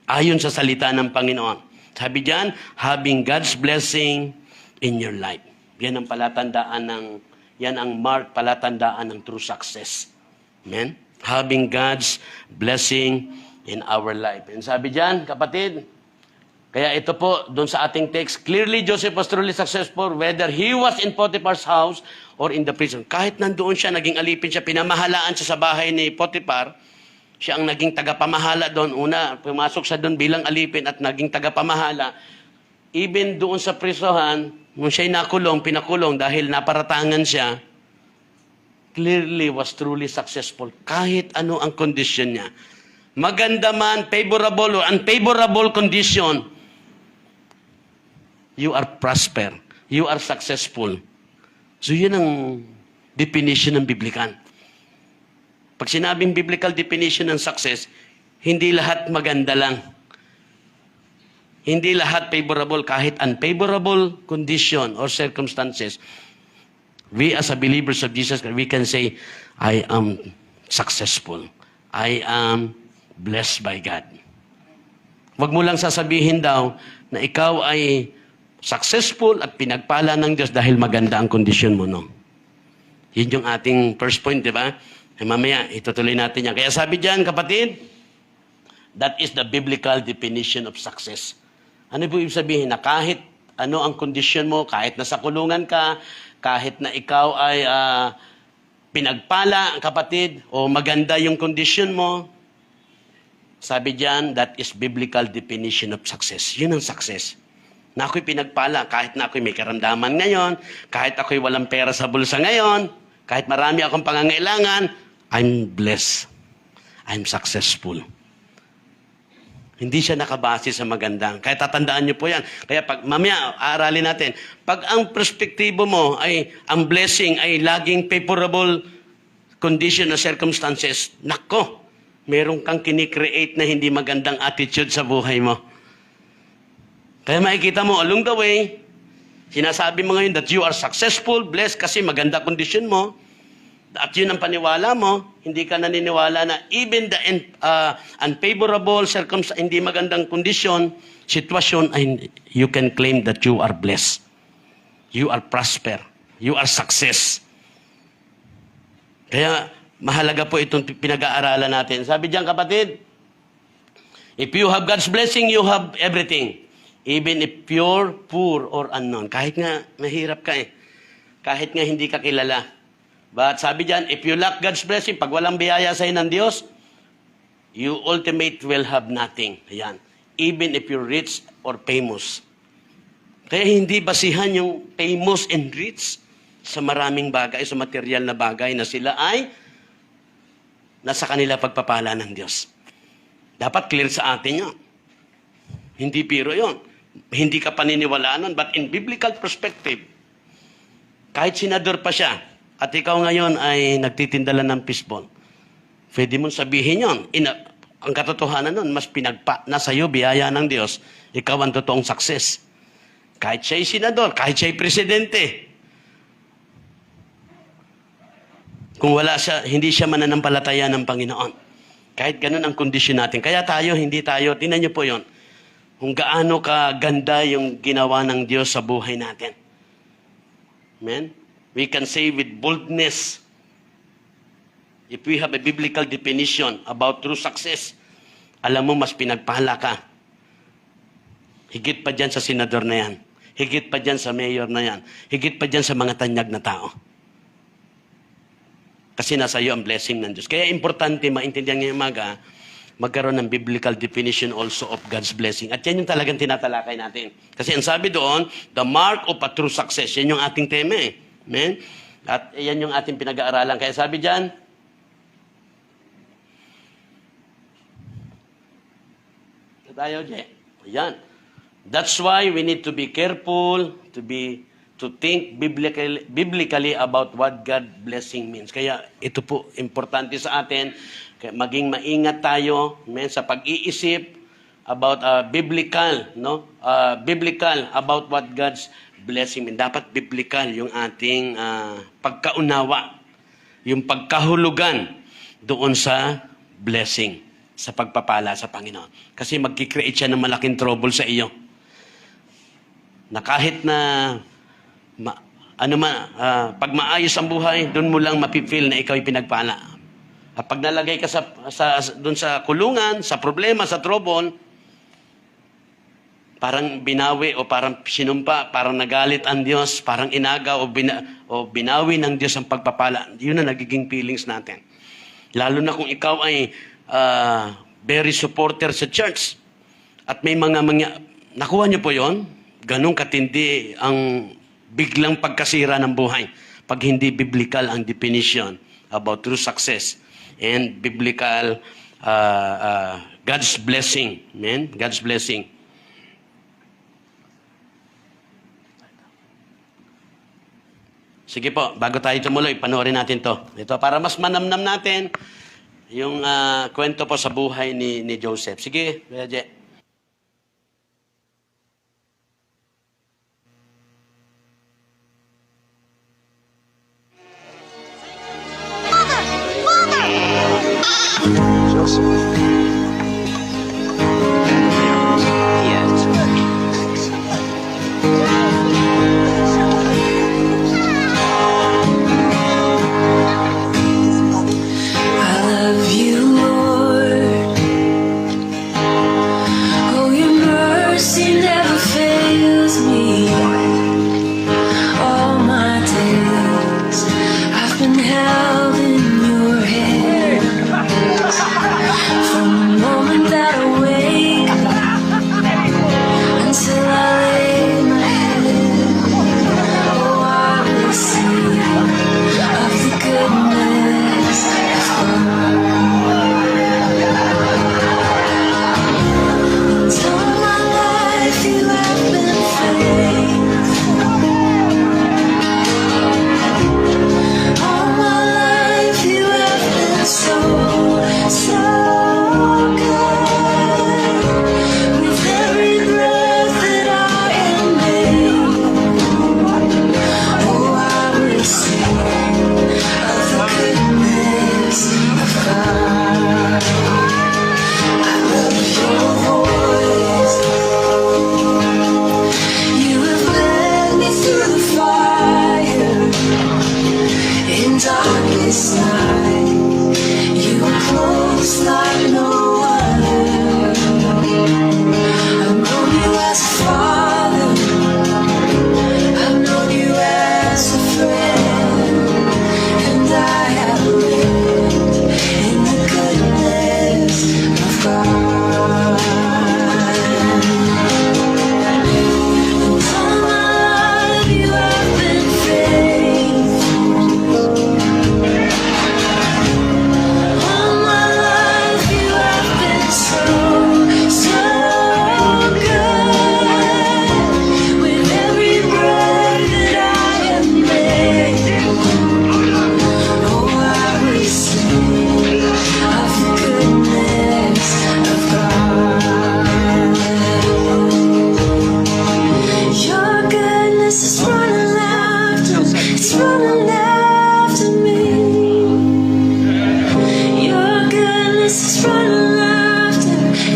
Ayon sa salita ng Panginoon. Sabi diyan, having God's blessing in your life. Yan ang yan ang mark, palatandaan ng true success. Amen? Having God's blessing in our life. And sabi diyan, kapatid, kaya ito po, doon sa ating text, clearly Joseph was truly successful whether he was in Potiphar's house or in the prison. Kahit nandoon siya, naging alipin siya, pinamahalaan siya sa bahay ni Potiphar, siya ang naging tagapamahala doon. Una, pumasok siya doon bilang alipin at naging tagapamahala. Even doon sa prisohan, nung siya'y pinakulong dahil naparatangan siya, clearly was truly successful. Kahit ano ang condition niya. Maganda man, favorable or unfavorable condition, you are prosper. You are successful. So yun ang definition ng biblikan. Pag sinabing biblical definition ng success, hindi lahat maganda lang. Hindi lahat favorable, kahit unfavorable condition or circumstances. We as a believers of Jesus Christ, we can say, I am successful. I am blessed by God. Huwag mo lang sasabihin daw na ikaw ay successful at pinagpala ng Diyos dahil maganda ang kondisyon mo, no? Yun yung ating first point, di ba? Eh, mamaya, itutuloy natin yan. Kaya sabi diyan, kapatid, that is the biblical definition of success. Ano po ibig sabihin? Na kahit ano ang kondisyon mo, kahit nasa kulungan ka, kahit na ikaw ay pinagpala, kapatid, o maganda yung kondisyon mo, sabi diyan, that is biblical definition of success. Yun ang success. Na ako'y pinagpala, kahit na ako'y may karamdaman ngayon, kahit ako'y walang pera sa bulsa ngayon, kahit marami akong pangangailangan, I'm blessed. I'm successful. Hindi siya nakabase sa magandang. Kaya tatandaan niyo po yan. Kaya pag mamaya, aaralin natin, pag ang perspektibo mo ay, ang blessing ay laging favorable condition o circumstances, nako, meron kang kinikreate na hindi magandang attitude sa buhay mo. Kaya makikita mo, along the way, sinasabi mo ngayon that you are successful, blessed kasi maganda kondisyon mo, at yun ang paniwala mo, hindi ka naniniwala na even the unfavorable circumstance, hindi magandang kondisyon, sitwasyon, you can claim that you are blessed. You are prosper. You are success. Kaya mahalaga po itong pinag-aaralan natin. Sabi diyan, kapatid, if you have God's blessing, you have everything. Even if you're poor or unknown. Kahit nga mahirap ka Kahit nga hindi ka kilala. But sabi diyan, if you lack God's blessing, pag walang biyaya sa ng Diyos, you ultimate will have nothing. Ayan. Even if you're rich or famous. Kaya hindi basihan yung famous and rich sa maraming bagay, sa material na bagay na sila ay nasa kanila pagpapala ng Diyos. Dapat clear sa atin yun. Hindi biro yun. Hindi ka paniniwalaan nun. But in biblical perspective, kahit senador pa siya, at ikaw ngayon ay nagtitindalan ng fishball, pwede mong sabihin yun. Ang katotohanan nun, mas nasa iyo, biyaya ng Diyos, ikaw ang totoong success. Kahit siya'y senador, kahit siya'y presidente. Kung wala siya, hindi siya mananampalataya ng Panginoon. Kahit ganun ang kondisyon natin. Kaya tayo, hindi tayo, tingnan niyo po yon. Kung gaano kaganda yung ginawa ng Diyos sa buhay natin. Amen? We can say with boldness, if we have a biblical definition about true success, alam mo, mas pinagpala ka. Higit pa dyan sa senador na yan. Higit pa dyan sa mayor na yan. Higit pa dyan sa mga tanyag na tao. Kasi nasa iyo ang blessing ng Diyos. Kaya importante maintindihan ngayong umaga, magkaroon ng biblical definition also of God's blessing. At yan yung talagang tinatalakay natin. Kasi ang sabi doon, the mark of a true success. Yan yung ating tema eh. Amen? At yan yung ating pinag-aaralan. Kaya sabi dyan, tayo, Je. Ayan. That's why we need to be careful to think biblically about what God blessing means. Kaya ito po importante sa atin, kaya maging maingat tayo sa pag-iisip about biblical about what God's blessing means. Dapat biblical yung ating pagkaunawa, yung pagkahulugan doon sa blessing, sa pagpapala sa Panginoon. Kasi magki-create siya ng malaking trouble sa iyo. Na kahit na pag maayos ang buhay, doon mo lang mapipil na ikaw ay pinagpala. At pag nalagay ka doon sa kulungan, sa problema, sa trouble, parang binawi o parang sinumpa, parang nagalit ang Diyos, parang inagaw o binawi ng Diyos ang pagpapala. Yun ang nagiging feelings natin. Lalo na kung ikaw ay very supporter sa church. At may mga nakuha niyo po yon, ganun katindi ang biglang pagkasira ng buhay pag hindi biblical ang definition about true success and biblical God's blessing. Amen? God's blessing. Sige po, bago tayo tumuloy, panoorin natin to. Ito, para mas manamnam natin yung kwento po sa buhay ni Joseph. Sige, Kuya Je.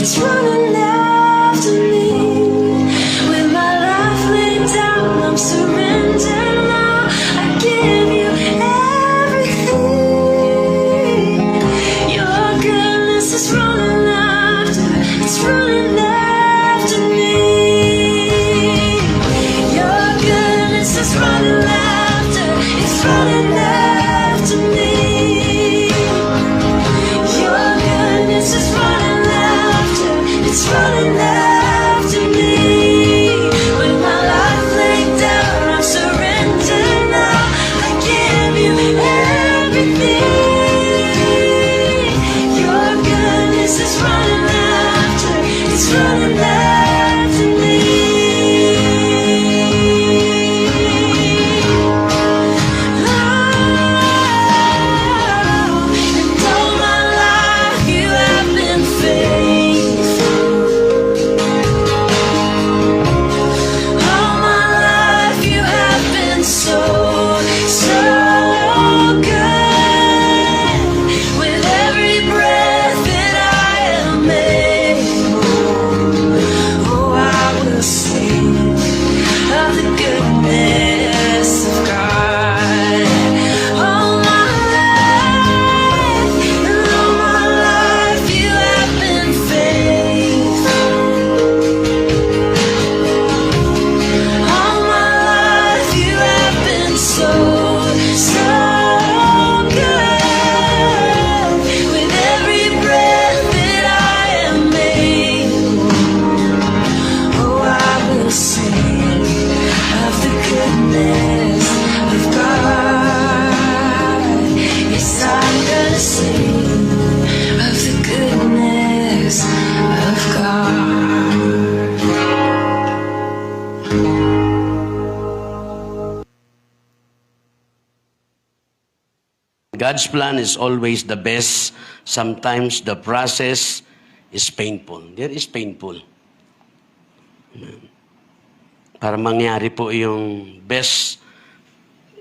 It's running after me. With my life laid down, I'm surrendered now. I give you everything. Your goodness is running after, it's running after me. Your goodness is running after, it's running after me. Your goodness is running after, it's running after me. With my life laid down, I'm surrendered now. I give you everything. Your goodness is running after, it's running after me. And all my life you have been faithful. All my life you have been so, so good. With every breath that I am able, oh, I will sing of the goodness of God. All my life, and all my life you have been faithful. All my life you have been so, so good. With every breath that I am able, oh, I will sing of the goodness of God. Yes, I'm gonna sing of the goodness of God. God's plan is always the best. Sometimes the process is painful. There is painful. Para mangyari po yung best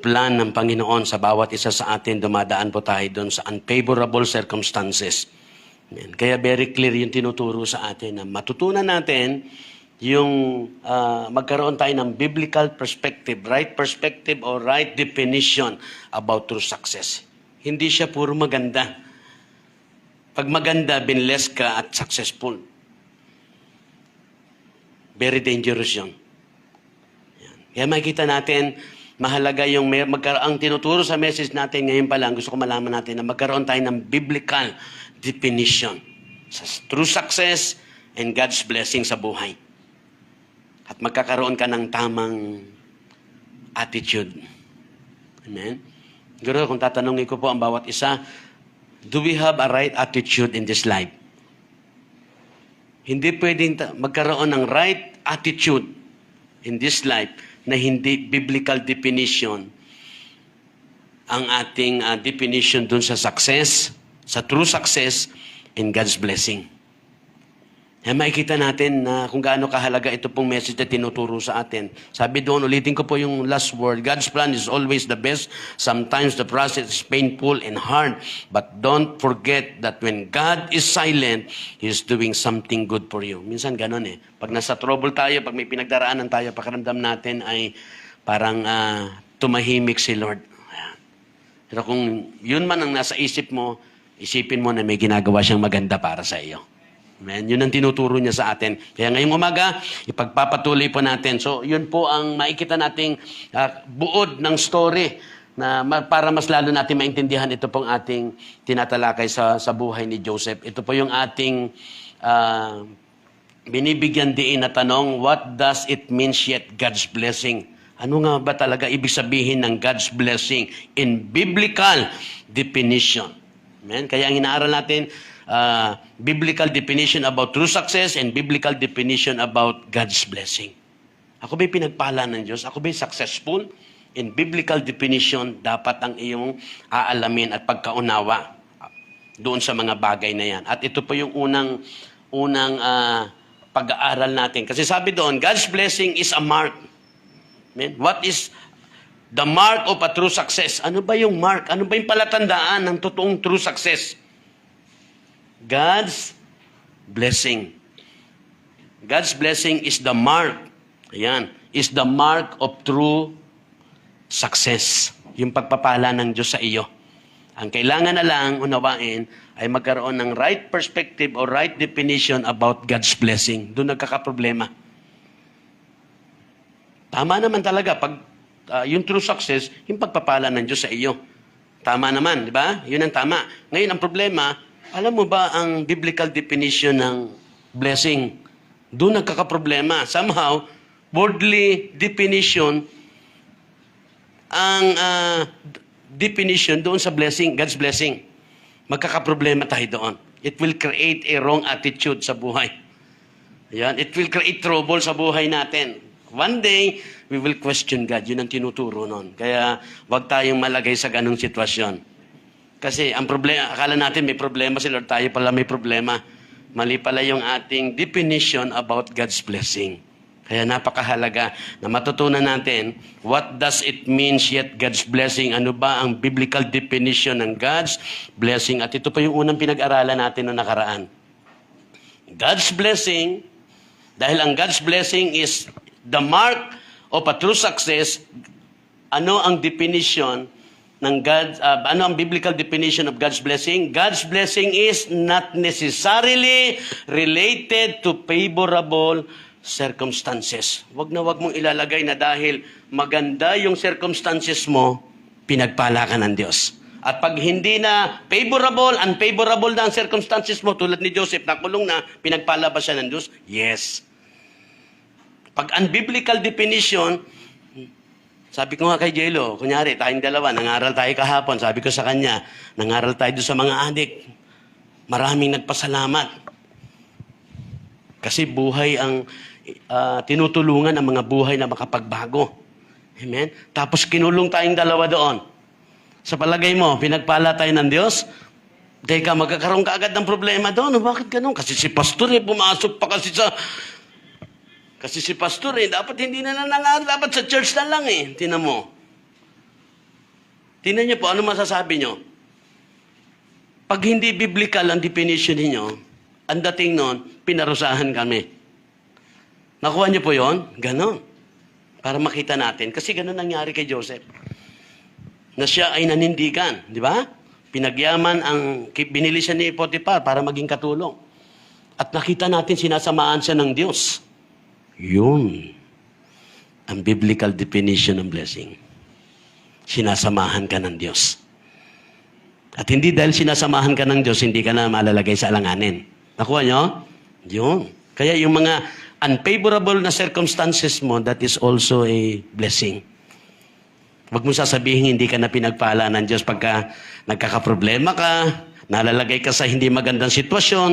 plan ng Panginoon sa bawat isa sa atin, dumadaan po tayo doon sa unfavorable circumstances. Amen. Kaya very clear yung tinuturo sa atin na matutunan natin yung magkaroon tayo ng biblical perspective, right perspective or right definition about true success. Hindi siya puro maganda. Pag maganda, binless ka at successful. Very dangerous yun. Yan. Kaya makikita natin, mahalaga yung ang tinuturo sa message natin ngayon pa lang, gusto ko malaman natin na magkaroon tayo ng biblical definition sa true success and God's blessing sa buhay. At magkakaroon ka ng tamang attitude. Amen? Siguro kung tatanungin ko po ang bawat isa, do we have a right attitude in this life? Hindi pwedeng magkaroon ng right attitude in this life na hindi biblical definition ang ating definition dun sa success, sa true success, and God's blessing. Kaya makikita natin na kung gaano kahalaga ito pong message na tinuturo sa atin. Sabi doon, ulitin ko po yung last word, God's plan is always the best. Sometimes the process is painful and hard. But don't forget that when God is silent, He is doing something good for you. Minsan ganun eh. Pag nasa trouble tayo, pag may pinagdaraanan tayo, pakiramdam natin ay parang tumahimik si Lord. Pero kung yun man ang nasa isip mo, isipin mo na may ginagawa siyang maganda para sa iyo. Amen. Yun ang tinuturo niya sa atin. Kaya ngayong umaga, ipagpapatuloy po natin. So, yun po ang makikita nating buod ng story na para mas lalo natin maintindihan ito pong ating tinatalakay sa buhay ni Joseph. Ito po yung ating binibigyan diin na tanong, what does it mean yet God's blessing? Ano nga ba talaga ibig sabihin ng God's blessing in biblical definition? Amen? Kaya ang inaaral natin, biblical definition about true success and biblical definition about God's blessing. Ako ba'y pinagpala ng Diyos? Ako ba'y successful? In biblical definition, dapat ang iyong aalamin at pagkaunawa doon sa mga bagay na yan. At ito po yung unang pag-aaral natin. Kasi sabi doon, God's blessing is a mark. Amen? What is the mark of a true success? Ano ba yung mark? Ano ba yung palatandaan ng totoong true success? God's blessing. God's blessing is the mark. Ayan. Is the mark of true success. Yung pagpapala ng Diyos sa iyo. Ang kailangan na lang unawain ay magkaroon ng right perspective or right definition about God's blessing. Doon nagkakaproblema. Tama naman talaga pag yung true success, yung pagpapala ng Diyos sa iyo. Tama naman, di ba? Yun ang tama. Ngayon, ang problema, alam mo ba ang biblical definition ng blessing? Doon nagkakaproblema. Somehow, worldly definition, ang definition doon sa blessing, God's blessing. Magkakaproblema tayo doon. It will create a wrong attitude sa buhay. Ayan. It will create trouble sa buhay natin. One day, we will question God. Yun ang tinuturo noon. Kaya, wag tayong malagay sa ganong sitwasyon. Kasi, ang problema, akala natin may problema si Lord, tayo pala may problema. Mali pala yung ating definition about God's blessing. Kaya napakahalaga na matutunan natin what does it mean yet God's blessing. Ano ba ang biblical definition ng God's blessing? At ito pa yung unang pinag-aralan natin noong nakaraan. God's blessing, dahil ang God's blessing is the mark of a true success, ano ang definition ng God, ano ang biblical definition of God's blessing? God's blessing is not necessarily related to favorable circumstances. Wag na wag mong ilalagay na dahil maganda yung circumstances mo, pinagpala ka ng Diyos. At pag hindi na favorable, unfavorable na ang circumstances mo, tulad ni Joseph, nakulong na, pinagpala ba siya ng Diyos? Yes. Pag unbiblical definition, sabi ko nga kay Jello, kunyari, tayong dalawa, nangaral tayo kahapon, sabi ko sa kanya, nangaral tayo doon sa mga adik. Maraming nagpasalamat. Kasi buhay ang tinutulungan ang mga buhay na makapagbago. Amen? Tapos kinulong tayong dalawa doon. Sa palagay mo, pinagpala tayo ng Diyos? Teka, magkakaroon ka agad ng problema doon. Bakit ganun? Kasi si pastor pumasok pa kasi sa... Kasi si pastor dapat hindi na nangangaral. Dapat sa church na lang Tinan mo. Tinan niyo po, ano masasabi niyo? Pag hindi biblical ang definition niyo, ang dating noon, pinarusahan kami. Nakuha niyo po yon? Ganon. Para makita natin. Kasi ganon nangyari kay Joseph. Na siya ay nanindigan. Di ba? Pinagyaman binili siya ni Potiphar para maging katulong. At nakita natin sinasamaan siya ng Diyos. Yun. Ang biblical definition ng blessing. Sinasamahan ka ng Diyos. At hindi dahil sinasamahan ka ng Diyos, hindi ka na malalagay sa alanganin. Nakuha nyo? Yun. Kaya yung mga unfavorable na circumstances mo, that is also a blessing. Huwag mo sasabihin hindi ka na pinagpala ng Diyos pagka nagkakaproblema ka, nalalagay ka sa hindi magandang sitwasyon.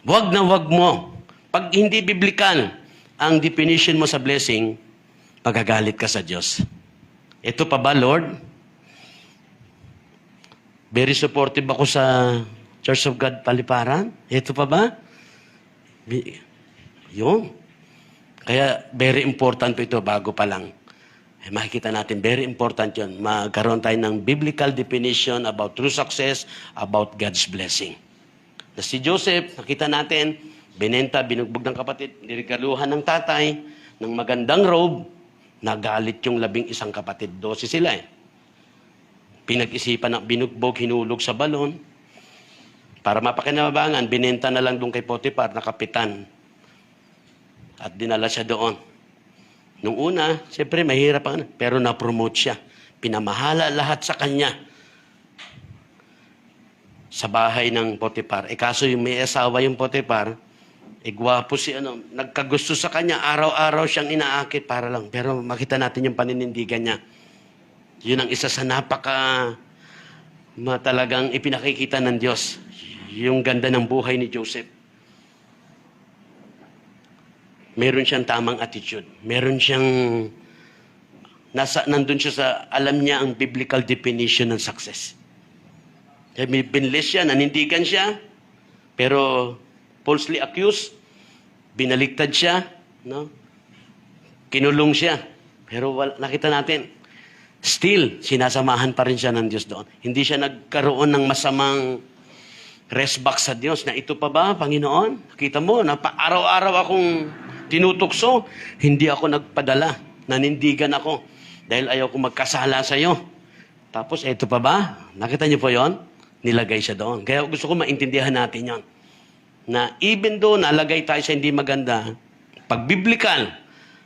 Huwag na huwag mo. Pag hindi biblical ang definition mo sa blessing, magagalit ka sa Diyos. Ito pa ba, Lord? Very supportive ako sa Church of God Paliparan. Ito pa ba? Yun. Kaya very important po ito bago pa lang. Makikita natin, very important yun. Magkaroon tayo ng biblical definition about true success, about God's blessing. Na si Joseph, nakita natin, binenta, binugbog ng kapatid, nirigaluhan ng tatay, ng magandang robe, nagalit yung 11 kapatid. 12 sila Pinag-isipan ng binugbog, hinulog sa balon. Para mapakinabangan, binenta na lang doon kay Potiphar na kapitan. At dinala siya doon. Nung una, siyempre mahirap pero na-promote siya. Pinamahala lahat sa kanya. Sa bahay ng Potiphar. Kaso yung may asawa yung Potiphar, gwapo nagkagusto sa kanya, araw-araw siyang inaakit para lang. Pero makita natin yung paninindigan niya. Yun ang isa sa talagang ipinakikita ng Diyos. Yung ganda ng buhay ni Joseph. Meron siyang tamang attitude. Meron siyang, nandun siya sa, alam niya ang biblical definition ng success. Kaya may binlis siya, nanindigan siya, pero falsely accused, binaliktad siya, kinulong siya. Pero nakita natin, still, sinasamahan pa rin siya ng Diyos doon. Hindi siya nagkaroon ng masamang rest back sa Diyos na ito pa ba, Panginoon? Kita mo, araw-araw akong tinutukso, hindi ako nagpadala, nanindigan ako dahil ayaw ko magkasala sa iyo. Tapos, ito pa ba? Nakita niyo po yon? Nilagay siya doon. Kaya gusto ko maintindihan natin yon. Na even though nalagay tayo sa hindi maganda, pag biblical,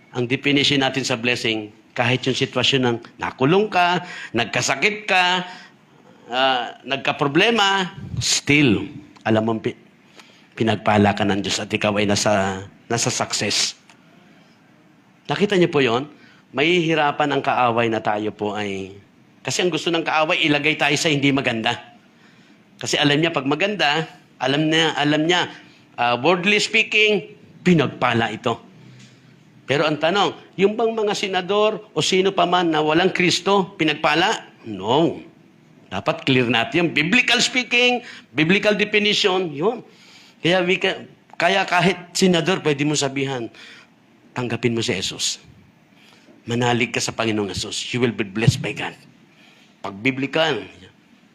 ang definition natin sa blessing, kahit yung sitwasyon ng nakulong ka, nagkasakit ka, nagka-problema, still, alam mo, pinagpala ka ng Diyos at ikaw ay nasa success. Nakita niyo po yon? May hirapan ang kaaway na tayo po ay... Kasi ang gusto ng kaaway, ilagay tayo sa hindi maganda. Kasi alam niya, pag maganda, alam niya, worldly speaking, pinagpala ito. Pero ang tanong, yung bang mga senador o sino pa man na walang Kristo, pinagpala? No. Dapat clear natin yung biblical speaking, biblical definition, yun. Kaya kahit senador, pwede mo sabihan, tanggapin mo si Jesus. Manalig ka sa Panginoong Jesus. You will be blessed by God. Pag biblical,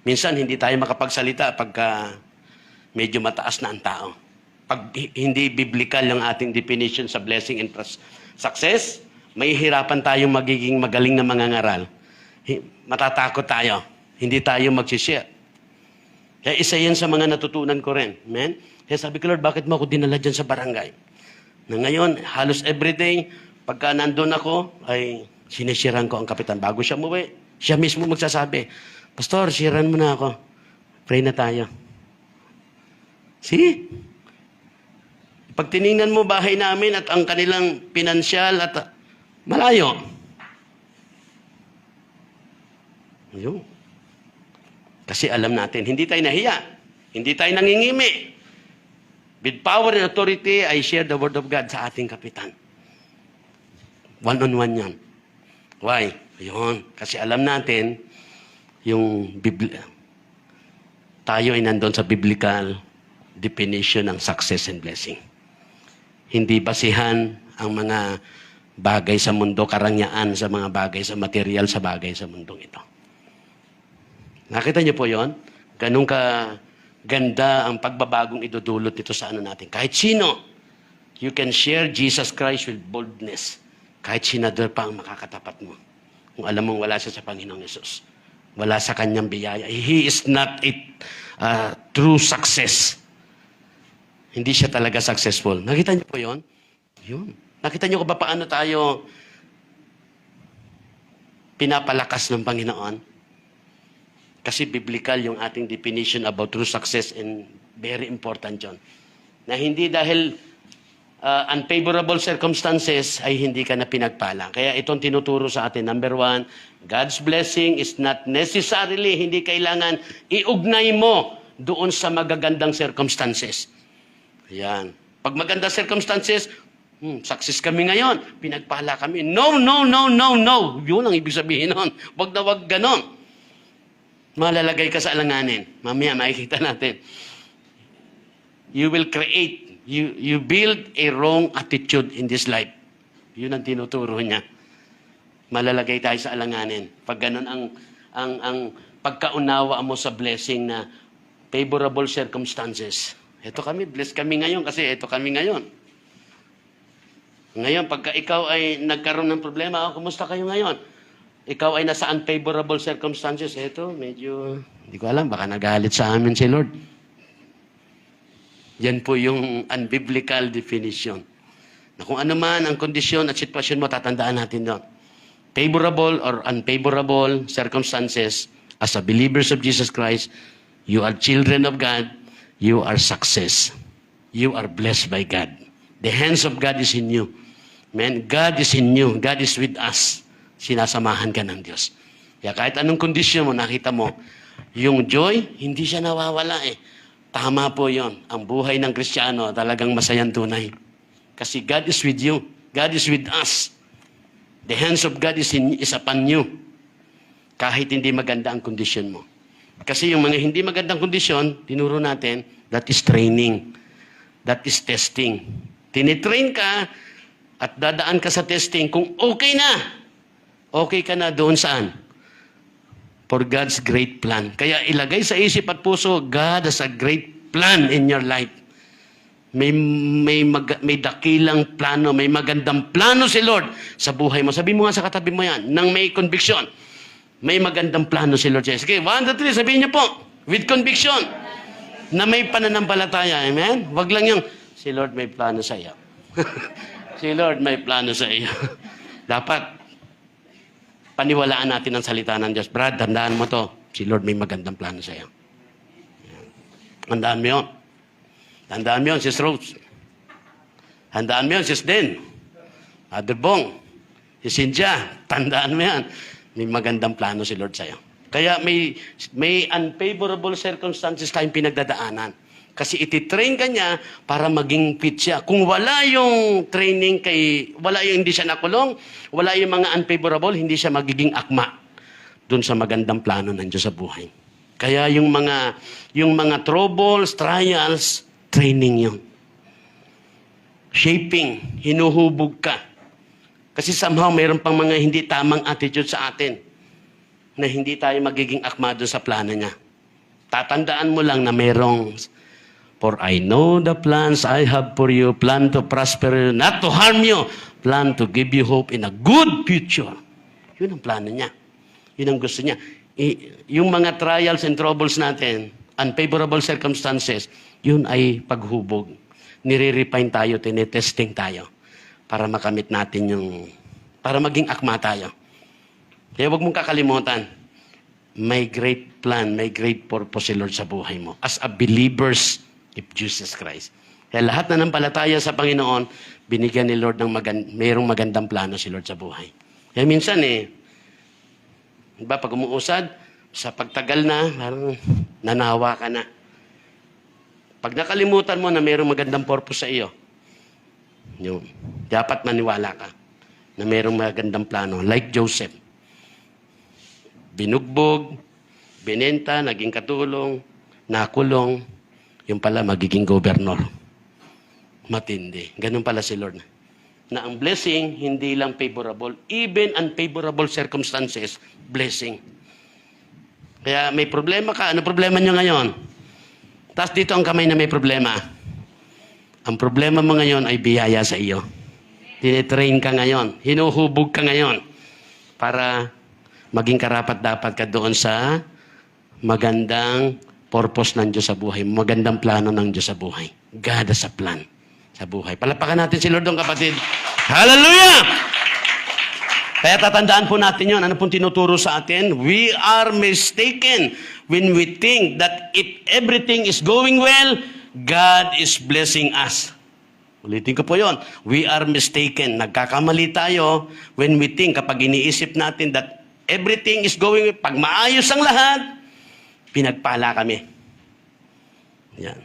minsan hindi tayo makapagsalita pagka medyo mataas na ang tao. Pag hindi biblical yung ating definition sa blessing and success, may hirapan tayong magiging magaling na mangangaral. Matatakot tayo. Hindi tayo magsishare. Kaya isa yan sa mga natutunan ko rin. Amen? Kaya sabi ko, Lord, bakit mo ako dinala dyan sa barangay? Na ngayon, halos everyday, pagka nandun ako, ay sinisharean ko ang kapitan. Bago siya umuwi, siya mismo magsasabi, Pastor, sharean mo na ako. Pray na tayo. See? Pag tiningnan mo bahay namin at ang kanilang pinansyal at malayo. Ayun. Kasi alam natin, hindi tayo nahiya. Hindi tayo nangingimi. With power and authority, I share the word of God sa ating kapitan. One-on-one yan. Why? Ayun. Kasi alam natin, yung tayo ay nandun sa biblical definition ng success and blessing. Hindi basihan ang mga bagay sa mundo, karangyaan sa mga bagay sa material, sa bagay sa mundong ito. Nakita niyo po yon? Ganun ka ganda ang pagbabagong idudulot nito sa ano natin. Kahit sino, you can share Jesus Christ with boldness. Kahit senador pa ang makakatapat mo. Kung alam mong wala siya sa Panginoong Yesus. Wala sa kanyang biyaya. He is not a true success. Hindi siya talaga successful. Nakita niyo po yon? Yun. Nakita niyo ko ba paano tayo pinapalakas ng Panginoon? Kasi biblical yung ating definition about true success and very important yun. Na hindi dahil unfavorable circumstances ay hindi ka na pinagpala. Kaya itong tinuturo sa atin. Number 1, God's blessing is not necessarily, hindi kailangan iugnay mo doon sa magagandang circumstances. Ayan. Pag maganda circumstances, success kami ngayon, pinagpala kami. No, no, no, no, no. Yun ang ibig sabihin nun. Wag na wag ganon. Malalagay ka sa alanganin. Mamaya makikita natin. You will create, you build a wrong attitude in this life. Yun ang tinuturo niya. Malalagay tayo sa alanganin. Pag ganun ang pagkaunawa mo sa blessing na favorable circumstances. Ito kami, blessed kami ngayon kasi ito kami ngayon. Ngayon, pagka ikaw ay nagkaroon ng problema, kumusta kayo ngayon? Ikaw ay nasa unfavorable circumstances. Ito, medyo, hindi ko alam, baka nagalit sa amin si Lord. Yan po yung unbiblical definition. Na kung ano man ang kondisyon at sitwasyon mo, tatandaan natin doon. Favorable or unfavorable circumstances, as a believers of Jesus Christ, you are children of God, you are success. You are blessed by God. The hands of God is in you. Man, God is in you. God is with us. Sinasamahan ka ng Diyos. Kaya kahit anong kondisyon mo, nakita mo, yung joy, hindi siya nawawala eh. Tama po yon. Ang buhay ng Kristiyano, talagang masayang tunay. Kasi God is with you. God is with us. The hands of God is upon you. Kahit hindi maganda ang kondisyon mo. Kasi yung mga hindi magandang kondisyon, tinuro natin, that is training. That is testing. Tinitrain ka at dadaan ka sa testing kung okay na. Okay ka na doon saan? For God's great plan. Kaya ilagay sa isip at puso, God has a great plan in your life. May dakilang plano, may magandang plano si Lord sa buhay mo. Sabi mo nga sa katabi mo yan, nang may conviction. May magandang plano si Lord. Sige, 1, 2, 3, sabihin niyo po, with conviction, na may pananampalataya. Amen? Wag lang yung, si Lord may plano sa iyo. Si Lord may plano sa iyo. Dapat, paniwalaan natin ang salita ng Diyos. Brad, tandaan mo to. Si Lord may magandang plano sa iyo. Tandaan mo yun. Tandaan mo yun, Sis Rose. Tandaan mo yun, Sis Den. Mother Bong. Si Cynthia. Tandaan mo yan. May magandang plano si Lord sa'yo. Kaya may unfavorable circumstances tayong pinagdadaanan. Kasi ititrain ka niya para maging fit siya. Kung wala yung training wala yung hindi siya nakulong, wala yung mga unfavorable, hindi siya magiging akma dun sa magandang plano ng Diyos sa buhay. Kaya yung mga troubles, trials, training yun. Shaping, hinuhubog ka. Kasi somehow mayroon pang mga hindi tamang attitude sa atin na hindi tayo magiging akma doon sa plano niya. Tatandaan mo lang na mayroong, for I know the plans I have for you, plan to prosper you, not to harm you, plan to give you hope in a good future. Yun ang plano niya. Yun ang gusto niya. Yung mga trials and troubles natin, unfavorable circumstances, yun ay paghubog. Nire-refine tayo, tinetesting tayo para makamit natin para maging akma tayo. Kaya huwag mong kakalimutan, may great plan, may great purpose si Lord sa buhay mo as a believers of Jesus Christ. Kaya lahat na nampalataya sa Panginoon, binigyan ni Lord ng mayroong magandang plano si Lord sa buhay. Kaya minsan diba, pag umuusad, sa pagtagal na, parang nanawa ka na. Pag nakalimutan mo na mayroong magandang purpose sa iyo, dapat maniwala ka na mayroong magandang plano. Like Joseph. Binugbog, binenta, naging katulong, nakulong, yung pala magiging gobernador. Matindi. Ganun pala si Lord. Na ang blessing, hindi lang favorable. Even unfavorable circumstances, blessing. Kaya may problema ka. Ano problema nyo ngayon? Tapos dito ang kamay na may problema. Ang problema mo ngayon ay biyaya sa iyo. Tinitrain ka ngayon. Hinuhubog ka ngayon. Para maging karapat-dapat ka doon sa magandang purpose ng Diyos sa buhay. Magandang plano ng Diyos sa buhay. God has a plan sa buhay. Palapakan natin si Lord dong, kapatid. Hallelujah! Kaya tatandaan po natin yun. Ano pong tinuturo sa atin? We are mistaken when we think that if everything is going well, God is blessing us. Ulitin ko po yun. We are mistaken. Nagkakamali tayo when we think, kapag iniisip natin that everything is going well, pag maayos ang lahat, pinagpala kami. Yan.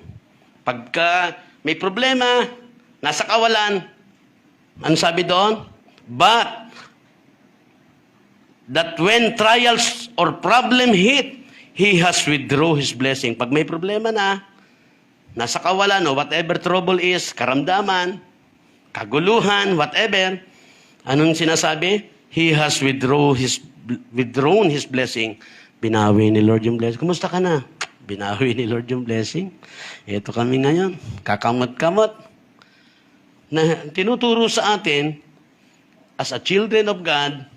Pagka may problema, nasa kawalan, ano sabi doon? But that when trials or problem hit, He has withdraw His blessing. Pag may problema na, nasa kawalan o whatever trouble is, karamdaman, kaguluhan, whatever, anong sinasabi? He has withdrawn His blessing. Binawi ni Lord yung blessing. Kumusta ka na? Binawi ni Lord yung blessing. Ito kami ngayon. Kakamot-kamot. Na tinuturo sa atin, as a children of God,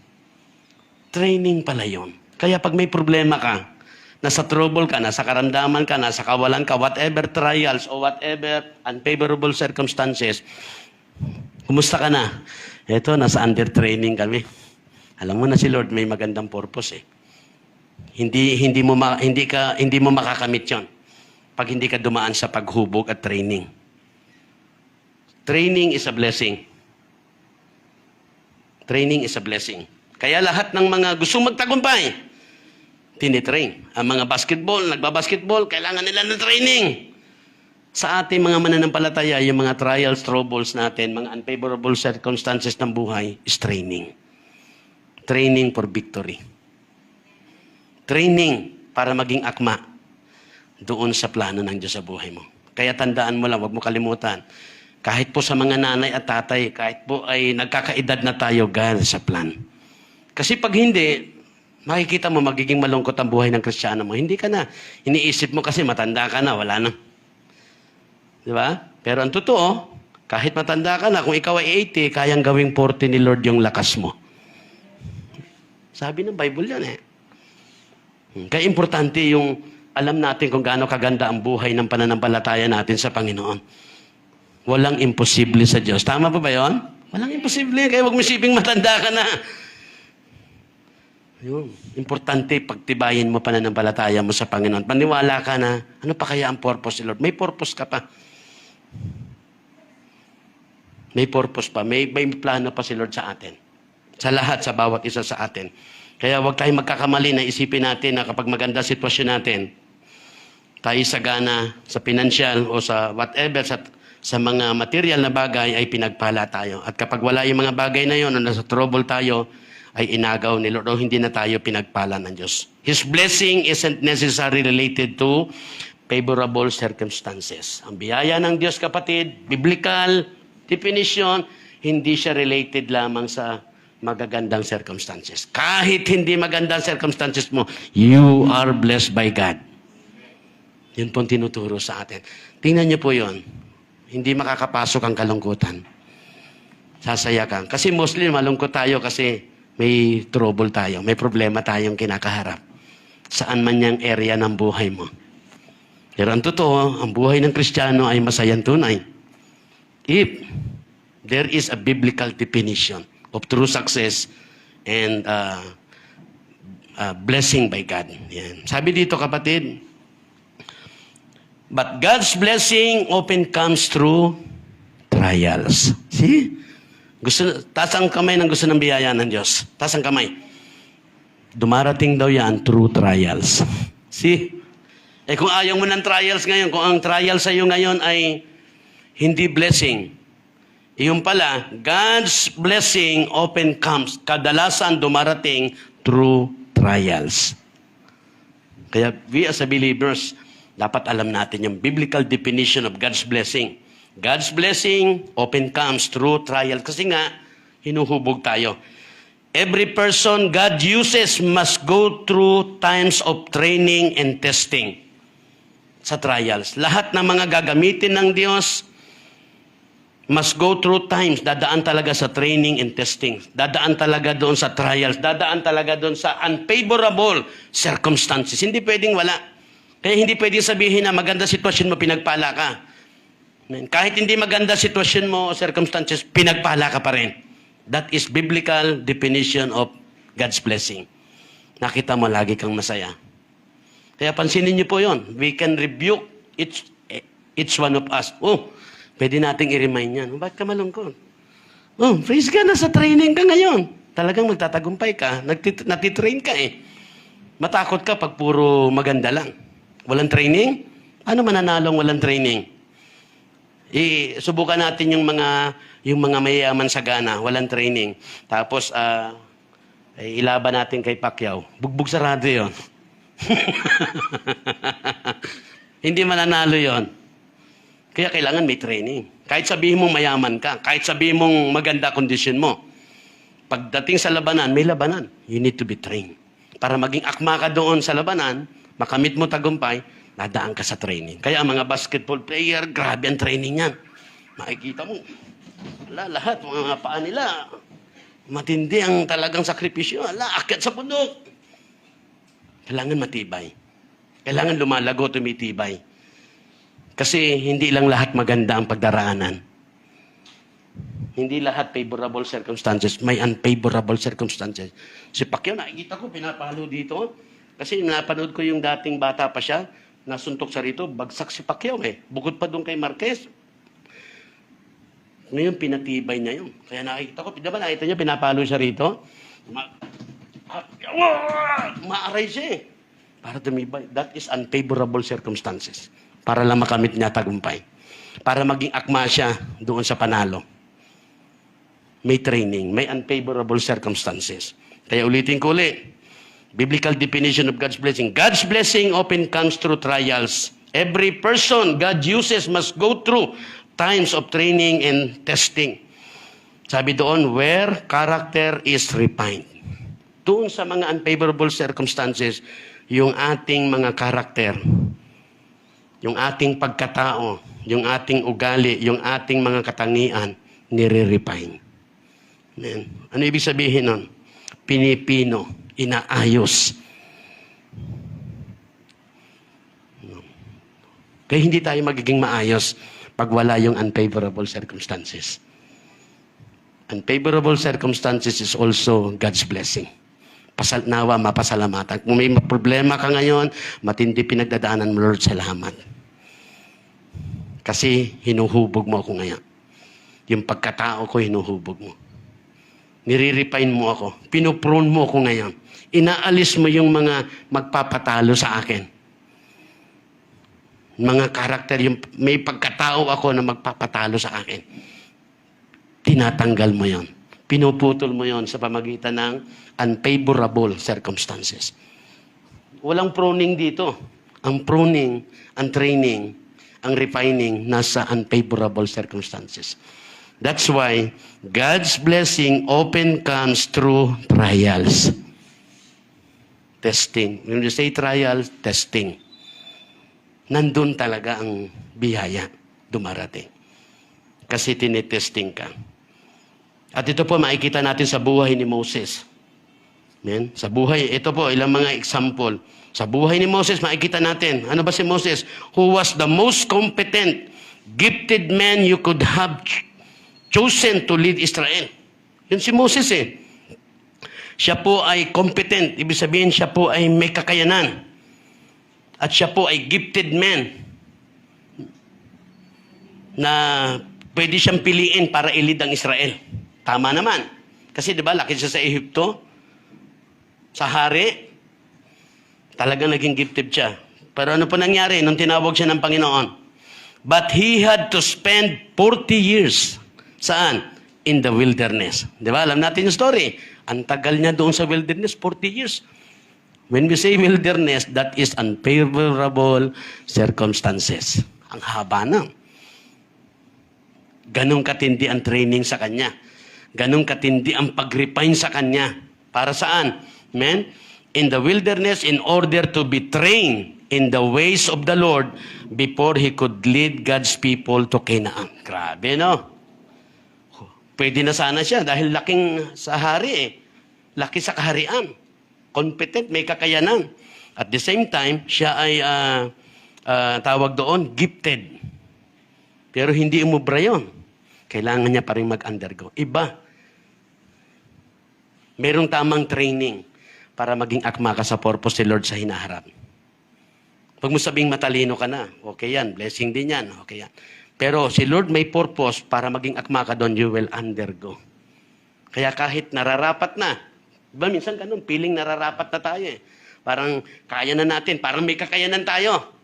training pala yun. Kaya pag may problema ka, nasa trouble ka, nasa karamdaman ka, nasa kawalan ka, whatever trials o whatever unfavorable circumstances, kumusta ka na? Ito, nasa under training kami. Alam mo na si Lord may magandang purpose eh. Hindi mo makakamit 'yon pag hindi ka dumaan sa paghubog at training. Training is a blessing. Training is a blessing. Kaya lahat ng mga gustong magtagumpay, tinitrain. Ang mga nagbabasketball, kailangan nila ng training. Sa ating mga mananampalataya, yung mga trials, troubles natin, mga unfavorable circumstances ng buhay, is training. Training for victory. Training para maging akma doon sa plano ng Diyos sa buhay mo. Kaya tandaan mo lang, huwag mo kalimutan. Kahit po sa mga nanay at tatay, kahit po ay nagkakaedad na tayo, God sa plan. Kasi pag hindi, makikita mo magiging malungkot ang buhay ng Kristiyano mo. Hindi ka na. Iniisip mo kasi matanda ka na, wala na. Di ba? Pero ang totoo, kahit matanda ka na, kung ikaw ay 80, kayang gawing 40 ni Lord yung lakas mo. Sabi ng Bible yan eh. Kaya importante yung alam natin kung gaano kaganda ang buhay ng pananampalataya natin sa Panginoon. Walang imposible sa Diyos. Tama pa ba yun? Walang imposible. Kaya huwag mo isiping matanda ka na. Yun. Importante pagtibayin mo pananampalataya mo sa Panginoon. Paniwala ka na, ano pa kaya ang purpose ni Lord? May purpose ka pa. May purpose pa. May plano pa si Lord sa atin. Sa lahat, sa bawat isa sa atin. Kaya huwag tayong magkakamali na isipin natin na kapag maganda sitwasyon natin, tayo sagana sa financial o sa whatever, sa mga material na bagay ay pinagpala tayo. At kapag wala yung mga bagay na yun, o nasa trouble tayo, ay inagaw ni Lord o hindi na tayo pinagpala ng Diyos. His blessing isn't necessarily related to favorable circumstances. Ang biyaya ng Diyos, kapatid, biblical definition, hindi siya related lamang sa magagandang circumstances. Kahit hindi magandang circumstances mo, you are blessed by God. Yun pong tinuturo sa atin. Tingnan niyo po yun. Hindi makakapasok ang kalungkutan. Sasaya ka. Kasi mostly malungkot tayo kasi may trouble tayo. May problema tayong kinakaharap. Saan man yung area ng buhay mo. Pero ang totoo, ang buhay ng Kristiyano ay masayang tunay. If there is a biblical definition of true success and blessing by God. Yan. Sabi dito, kapatid, but God's blessing often comes through trials. See? Taas ang kamay ng gusto ng biyaya ng Diyos. Taas ang kamay. Dumarating daw yan through trials. See? Eh kung ayaw mo ng trials ngayon, kung ang trial sa iyo ngayon ay hindi blessing, iyon pala, God's blessing often comes, kadalasan dumarating through trials. Kaya we as a believers, dapat alam natin yung biblical definition of God's blessing. God's blessing often comes through trials. Kasi nga, hinuhubog tayo. Every person God uses must go through times of training and testing sa trials. Lahat ng mga gagamitin ng Diyos must go through times. Dadaan talaga sa training and testing. Dadaan talaga doon sa trials. Dadaan talaga doon sa unfavorable circumstances. Hindi pwedeng wala. Kaya hindi pwedeng sabihin na maganda sitwasyon mo, pinagpala ka. Kahit hindi maganda sitwasyon mo o circumstances, pinagpala ka pa rin. That is biblical definition of God's blessing. Nakita mo, lagi kang masaya. Kaya pansinin niyo po yon. We can rebuke each one of us. Oh, pwede nating i-remind yan. Bakit ka malungkot? Oh, praise God, nasa training ka ngayon. Talagang magtatagumpay ka. Natitrain ka eh. Matakot ka pag puro maganda lang. Walang training? Ano mananalong walang training? Subukan natin yung mga mayayaman sa Ghana, walang training. Tapos, ilaban natin kay Pacquiao. Bugbog sarado yun. Hindi mananalo yon. Kaya kailangan may training. Kahit sabihin mong mayaman ka, kahit sabihin mong maganda kondisyon mo, pagdating sa labanan, may labanan. You need to be trained. Para maging akma ka doon sa labanan, makamit mo tagumpay, nadaan ka sa training. Kaya ang mga basketball player, grabe ang training yan. Makikita mo, lahat, mga paa nila, matindi ang talagang sakripisyo. Akyat sa bundok. Kailangan matibay. Kailangan lumalago, tumitibay. Kasi hindi lang lahat maganda ang pagdaraanan. Hindi lahat favorable circumstances. May unfavorable circumstances. Si Pacquiao, nakikita ko, pinapalo dito. Kasi napanood ko yung dating bata pa siya, nasuntok sa rito, bagsak si Pacquiao eh. Bukod pa doon kay Marquez. Ngayon, pinatibay niya yun. Kaya nakikita ko, diba nakita niya, pinapalo siya rito? Maaray siya eh. Para tumibay. That is unfavorable circumstances. Para lang makamit niya tagumpay. Para maging akma siya doon sa panalo. May training, may unfavorable circumstances. Kaya ulitin ko ulit. Biblical definition of God's blessing. God's blessing often comes through trials. Every person God uses must go through times of training and testing. Sabi doon, where character is refined. Doon sa mga unfavorable circumstances, yung ating mga karakter, yung ating pagkatao, yung ating ugali, yung ating mga katangian, nire-refine. Amen. Ano ibig sabihin nun? Pinipino, inaayos. Kaya hindi tayo magiging maayos pag wala yung unfavorable circumstances. Unfavorable circumstances is also God's blessing. Nawa, mapasalamatan. Kung may problema ka ngayon, matindi pinagdadaanan mo, Lord, salamat. Kasi hinuhubog mo ako ngayon. Yung pagkatao ko, hinuhubog mo. Nire-refine mo ako. Pinuprune mo ako ngayon. Inaalis mo yung mga magpapatalo sa akin. Mga karakter, yung may pagkatao ako na magpapatalo sa akin. Tinatanggal mo yon. Pinuputol mo yon sa pamagitan ng unfavorable circumstances. Walang pruning dito. Ang pruning, ang training, ang refining nasa unfavorable circumstances. That's why God's blessing often comes through trials. Testing. When you say trials, testing. Nandun talaga ang biyaya dumarating. Kasi tinitesting ka. At ito po makikita natin sa buhay ni Moses. Amen? Sa buhay, ito po ilang mga example. Sa buhay ni Moses makikita natin. Ano ba si Moses? Who was the most competent, gifted man you could have chosen to lead Israel. Yun si Moses eh. Siya po ay competent. Ibig sabihin siya po ay may kakayanan. At siya po ay gifted man na pwede siyang piliin para i-lead ang Israel. Tama naman. Kasi di ba, laki siya sa Ehipto, sa hari, talagang naging gifted siya. Pero ano po nangyari nung tinawag siya ng Panginoon? But he had to spend 40 years. Saan? In the wilderness. Di ba? Alam natin yung story. Ang tagal niya doon sa wilderness, 40 years. When we say wilderness, that is unfavorable circumstances. Ang haba na. Ganong katindi ang training sa kanya. Ganong katindi ang pag-refine sa kanya. Para saan? Amen? In the wilderness, in order to be trained in the ways of the Lord before he could lead God's people to Canaan. Grabe, no? Pwede na sana siya dahil laking sa hari eh. Laki sa kaharian. Competent, may kakayanan. At the same time, siya ay tawag doon, gifted. Pero hindi umubra yun. Kailangan niya pa rin mag-undergo. Iba. Merong tamang training para maging akma ka sa purpose ni Lord sa hinaharap. Pag mo sabing matalino ka na, okay yan, blessing din yan, okay yan. Pero si Lord may purpose para maging akma ka doon, you will undergo. Kaya kahit nararapat na, diba minsan ganun, feeling nararapat na tayo eh. Parang kaya na natin, parang may kakayanan tayo.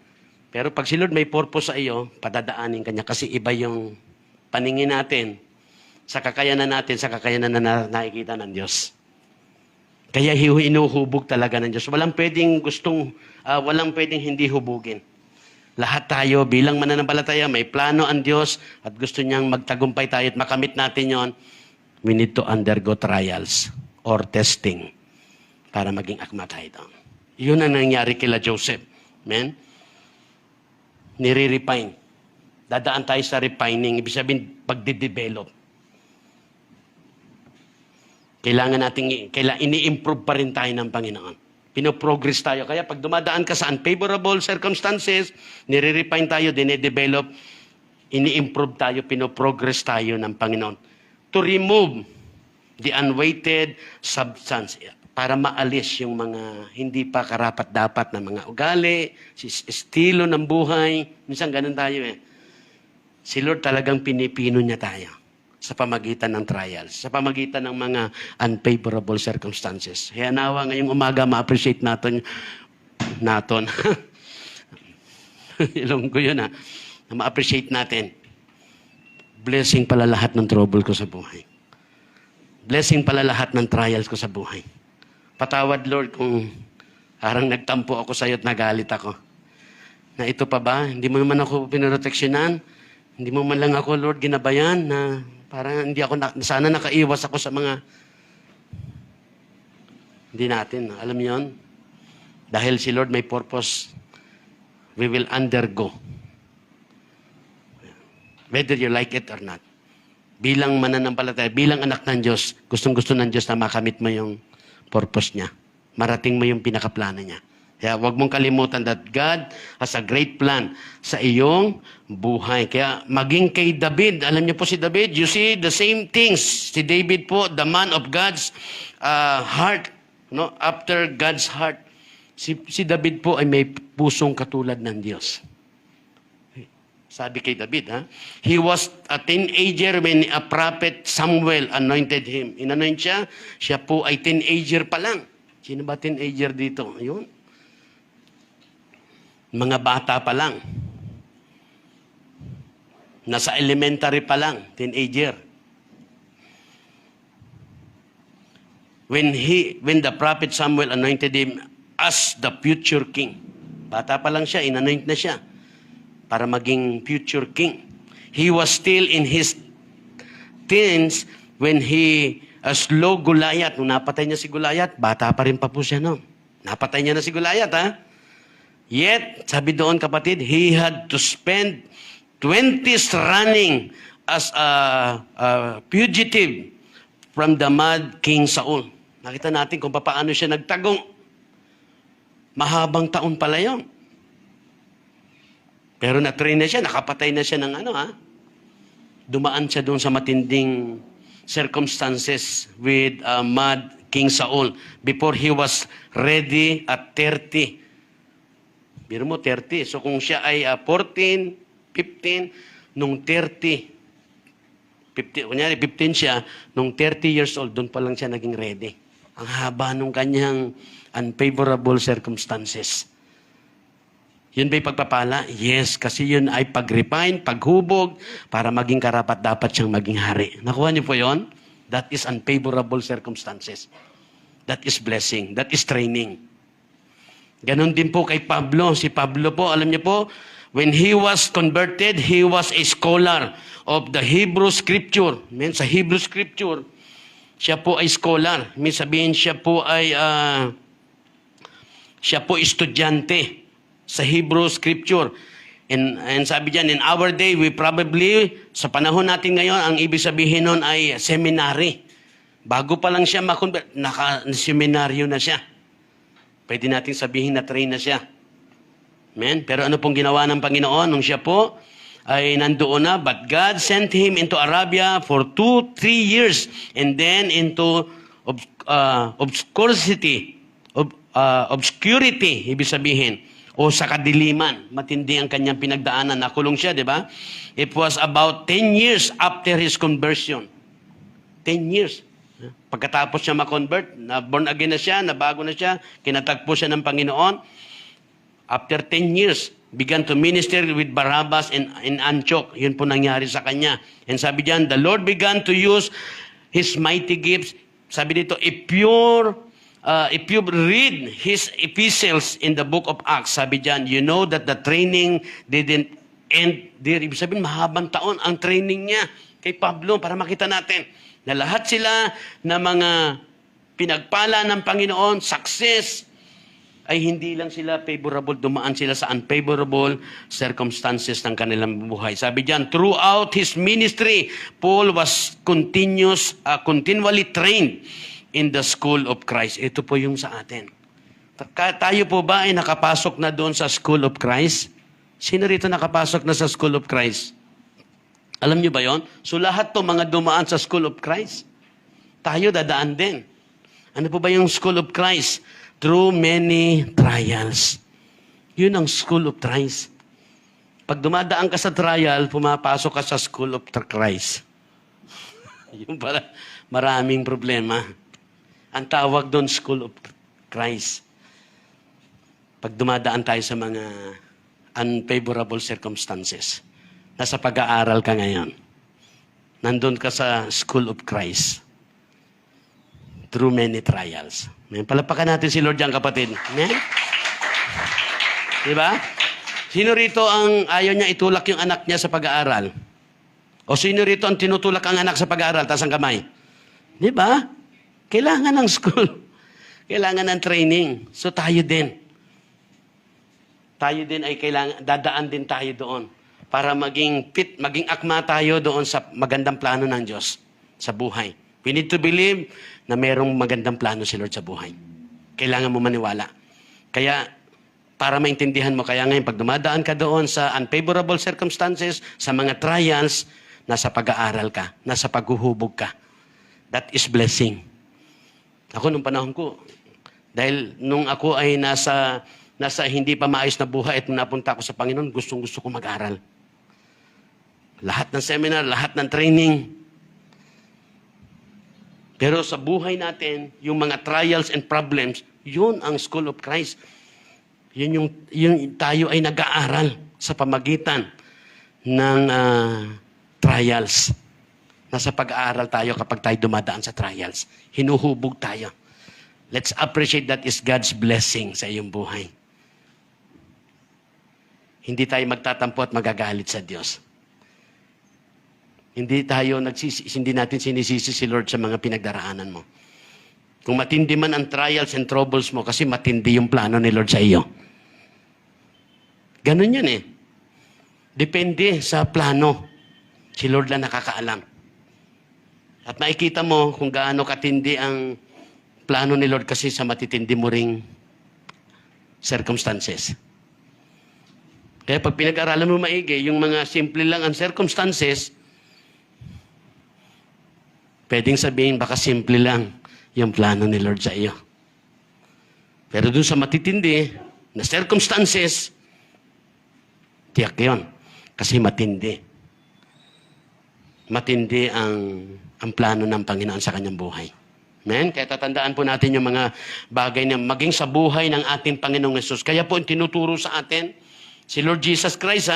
Pero pag si Lord may purpose sa iyo, padadaanin kanya kasi iba yung paningin natin sa kakayanan natin, sa kakayanan na nakikita ng Diyos. Kaya hinuhubog talaga ng Diyos. Walang pwedeng hindi hubugin. Lahat tayo bilang mananampalataya, may plano ang Diyos at gusto niyang magtagumpay tayo at makamit natin yon. We need to undergo trials or testing para maging akma tayo doon. Yun ang nangyari kila Joseph. Amen? Nire-refine. Dadaan tayo sa refining. Ibig sabihin, pagde-develop. Kailangan ini-improve pa rin tayo ng Panginoon. Pinoprogress tayo. Kaya pag dumadaan ka sa unfavorable circumstances, nire-refine tayo, dine-develop, ini-improve tayo, pinoprogress tayo ng Panginoon. To remove the unweighted substance. Para maalis yung mga hindi pa karapat-dapat na mga ugali, estilo ng buhay. Minsan ganun tayo eh. Si Lord talagang pinipino niya tayo sa pamagitan ng trials, sa pamagitan ng mga unfavorable circumstances. Kaya nawa ngayong umaga ma-appreciate natin ilong ko yun na ma-appreciate natin. Blessing pala lahat ng trouble ko sa buhay. Blessing pala lahat ng trials ko sa buhay. Patawad, Lord, kung parang nagtampo ako sa iyo at nagalit ako. Na ito pa ba? Hindi mo naman ako pinoproteksyonan? Hindi mo man lang ako, Lord, ginabayan na parang hindi ako, sana nakaiwas ako sa mga hindi natin. Alam niyo yun? Dahil si Lord may purpose. we will undergo. Whether you like it or not. Bilang mananampalataya, bilang anak ng Diyos, gustong-gusto ng Diyos na makamit mo yung purpose niya. Marating mo yung pinakaplano niya. Kaya huwag mong kalimutan that God has a great plan sa iyong buhay. Kaya maging kay David, alam niyo po si David, you see the same things. Si David po, the man of God's heart, no? After God's heart. Si David po ay may pusong katulad ng Diyos. Sabi kay David, ha? He was a teenager when a prophet Samuel anointed him. Inanoint siya, siya po ay teenager pa lang. Sino ba teenager dito? Yun. Mga bata pa lang. Nasa elementary pa lang, teenager. When the prophet Samuel anointed him as the future king. Bata pa lang siya, inanoint na siya para maging future king. He was still in his teens when he slew Goliath. Nung napatay niya si Goliath, bata pa rin pa po siya noon. Napatay niya na si Goliath, ha? Yet, sabi doon kapatid, he had to spend 20s running as a fugitive from the mad King Saul. Nakita natin kung paano siya nagtagong. Mahabang taon pala yun. Pero na-train na siya, nakapatay na siya ng dumaan siya doon sa matinding circumstances with mad King Saul before he was ready at 30. Biro mo, 30. So kung siya ay 14, 15, nung 30, 15, kunyari 15 siya, nung 30 years old, doon pa lang siya naging ready. Ang haba nung kanyang unfavorable circumstances. Yun ba'y pagpapala? Yes, kasi yun ay pag-refine, paghubog, para maging karapat dapat siyang maging hari. Nakuha niyo po yun? That is unfavorable circumstances. That is blessing. That is training. Ganon din po kay Pablo. Si Pablo po, alam niyo po, when he was converted, he was a scholar of the Hebrew Scripture. Amen? Sa Hebrew Scripture, siya po ay scholar. May sabihin siya po estudyante sa Hebrew Scripture. And sabi diyan, in our day, we probably, sa panahon natin ngayon, ang ibig sabihin nun ay seminary. Bago pa lang siya makonvert, naka-seminaryo na siya. Pwede natin sabihin na train na siya. Amen? Pero ano pong ginawa ng Panginoon nung siya po ay nandoon na? But God sent him into Arabia for 2-3 years and then into obscurity, ibig sabihin, o sa kadiliman. Matindi ang kanyang pinagdaanan. Nakulong siya, di ba? It was about 10 years after his conversion. 10 years. Pagkatapos siya ma-convert, na born again na siya, nabago na siya, kinatagpo siya ng Panginoon. After 10 years, began to minister with Barabbas in Antioch. Yun po nangyari sa kanya. And sabi diyan, the Lord began to use His mighty gifts. Sabi dito, if you read His epistles in the book of Acts, sabi diyan, you know that the training didn't end there. Ibig sabihin, mahabang taon ang training niya kay Pablo para makita natin na lahat sila na mga pinagpala ng Panginoon, success, ay hindi lang sila favorable, dumaan sila sa unfavorable circumstances ng kanilang buhay. Sabi diyan, throughout his ministry, Paul was continually trained in the school of Christ. Ito po yung sa atin. Tayo po ba ay nakapasok na doon sa school of Christ? Sino rito nakapasok na sa school of Christ? Alam niyo ba yon? So lahat to mga dumaan sa school of Christ. Tayo dadaan din. Ano po ba yung school of Christ? Through many trials. Yun ang school of Christ. Pag dumadaan ka sa trial, pumapasok ka sa school of Christ. Yung pala, maraming problema. Ang tawag doon, school of Christ. Pag dumadaan tayo sa mga unfavorable circumstances. Nasa pag-aaral ka ngayon. Nandun ka sa school of Christ. Through many trials. Amen. Palapakan natin si Lord dyan, kapatid. Amen? Diba? Sino rito ang ayaw niya itulak yung anak niya sa pag-aaral? O sino rito ang tinutulak ang anak sa pag-aaral? Taas ang kamay. Diba? Kailangan ng school. Kailangan ng training. So tayo din. tayo din ay kailangan, dadaan din tayo doon para maging fit, maging akma tayo doon sa magandang plano ng Diyos sa buhay. We need to believe na merong magandang plano si Lord sa buhay. Kailangan mo maniwala. Kaya, para maintindihan mo, kaya ngayon, pag dumadaan ka doon sa unfavorable circumstances, sa mga trials, nasa pag-aaral ka, nasa paghuhubog ka. That is blessing. Ako, nung panahon ko, dahil nung ako ay nasa hindi pa maayos na buhay at nung napunta ako sa Panginoon, gustong-gusto ko mag-aral. Lahat ng seminar, lahat ng training. Pero sa buhay natin, yung mga trials and problems, yun ang School of Christ. Yun tayo ay nag-aaral sa pamagitan ng trials. Nasa pag-aaral tayo kapag tayo dumadaan sa trials. Hinuhubog tayo. Let's appreciate that is God's blessing sa iyong buhay. Hindi tayo magtatampo at magagalit sa Diyos. Hindi natin sinisisi si Lord sa mga pinagdaraanan mo. Kung matindi man ang trials and troubles mo, kasi matindi yung plano ni Lord sa iyo. Ganun yan eh. Depende sa plano. Si Lord lang nakakaalam. At makikita mo kung gaano katindi ang plano ni Lord kasi sa matitindi mo ring circumstances. Kaya pag pinag-aralan mo maigi, yung mga simple lang ang circumstances, pwedeng sabihin baka simple lang yung plano ni Lord sa iyo. Pero dun sa matitindi na circumstances, tiyak yun. Kasi matindi. Matindi ang plano ng Panginoon sa kanyang buhay. Amen? Kaya tatandaan po natin yung mga bagay na maging sa buhay ng ating Panginoong Yesus. Kaya po tinuturo sa atin, si Lord Jesus Christ,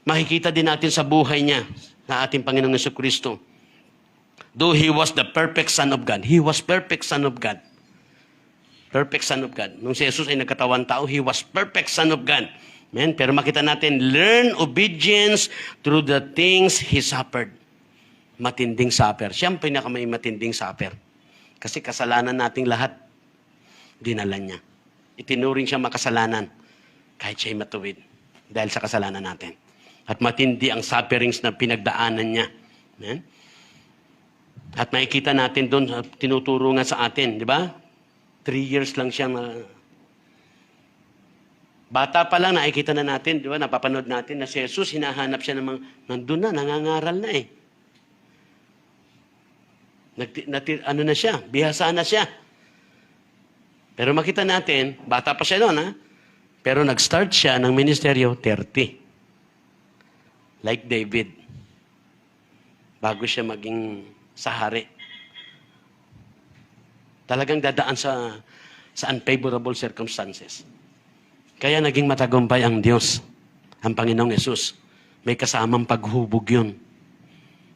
makikita din natin sa buhay niya na ating Panginoong Jesucristo. Though He was the perfect Son of God, He was perfect Son of God. Perfect Son of God. Nung si Jesus ay nagkatawan tao, He was perfect Son of God. Amen? Pero makita natin, learn obedience through the things He suffered. Matinding suffer. Siya ang pinakamay matinding suffer. Kasi kasalanan nating lahat, dinala niya. Itinuring siya makasalanan kahit siya'y matuwid dahil sa kasalanan natin. At matindi ang sufferings na pinagdaanan niya. Amen? At makikita natin doon, tinuturo nga sa atin, di ba? 3 years lang siya bata pa lang, nakikita na natin, di ba? Napapanood natin na si Jesus, hinahanap siya ng mga, nandun na, nangangaral na eh. Ano na siya, bihasa na siya. Pero makita natin, bata pa siya doon, ha? Pero nag-start siya ng ministeryo, 30. Like David. Bago siya maging sahari. Talagang dadaan sa unfavorable circumstances. Kaya naging matagumpay ang Diyos, ang Panginoong Yesus. May kasamang paghubog yun.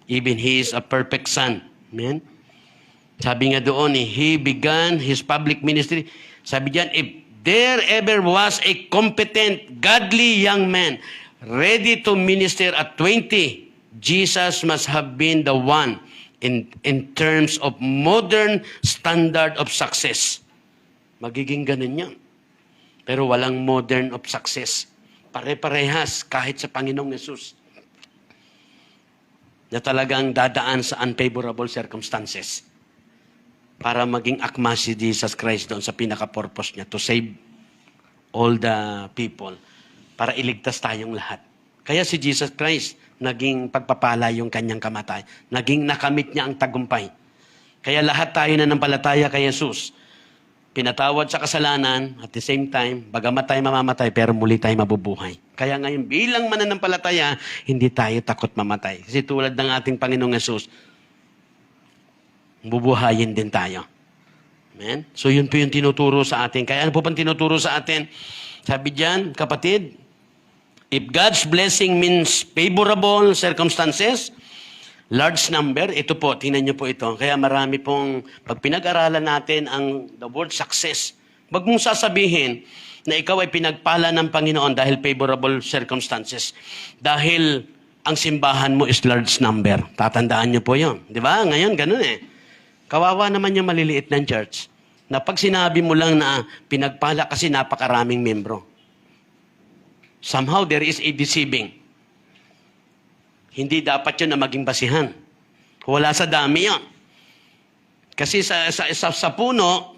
Even He is a perfect Son. Amen? Sabi nga doon, He began His public ministry. Sabi diyan, if there ever was a competent, godly young man ready to minister at 20, Jesus must have been the one in terms of modern standard of success. Magiging ganun yan. Pero walang modern of success. Pare-parehas kahit sa Panginoong Yesus na talagang dadaan sa unfavorable circumstances para maging akma si Jesus Christ doon sa pinaka-purpose niya to save all the people para iligtas tayong lahat. Kaya si Jesus Christ naging pagpapala yung kanyang kamatay. Naging nakamit niya ang tagumpay. Kaya lahat tayo na nampalataya kay Jesus, pinatawad sa kasalanan, at the same time, bagamat tayo mamamatay, pero muli tayo mabubuhay. Kaya ngayon, bilang mananampalataya, hindi tayo takot mamatay. Kasi tulad ng ating Panginoong Yesus, bubuhayin din tayo. Amen? So yun po yung tinuturo sa atin. Kaya ano po pang tinuturo sa atin? Sabi diyan, kapatid, if God's blessing means favorable circumstances, large number, ito po, tingnan nyo po ito. Kaya marami pong, pag pinag-aralan natin the word success, wag mong sasabihin na ikaw ay pinagpala ng Panginoon dahil favorable circumstances. Dahil ang simbahan mo is large number. Tatandaan nyo po yun. Di ba? Ngayon, ganun eh. Kawawa naman yung maliliit ng church. Na pag sinabi mo lang na pinagpala kasi napakaraming membro. Somehow there is a deceiving. Hindi dapat yun na maging basihan. Wala sa dami yun. Kasi sa puno,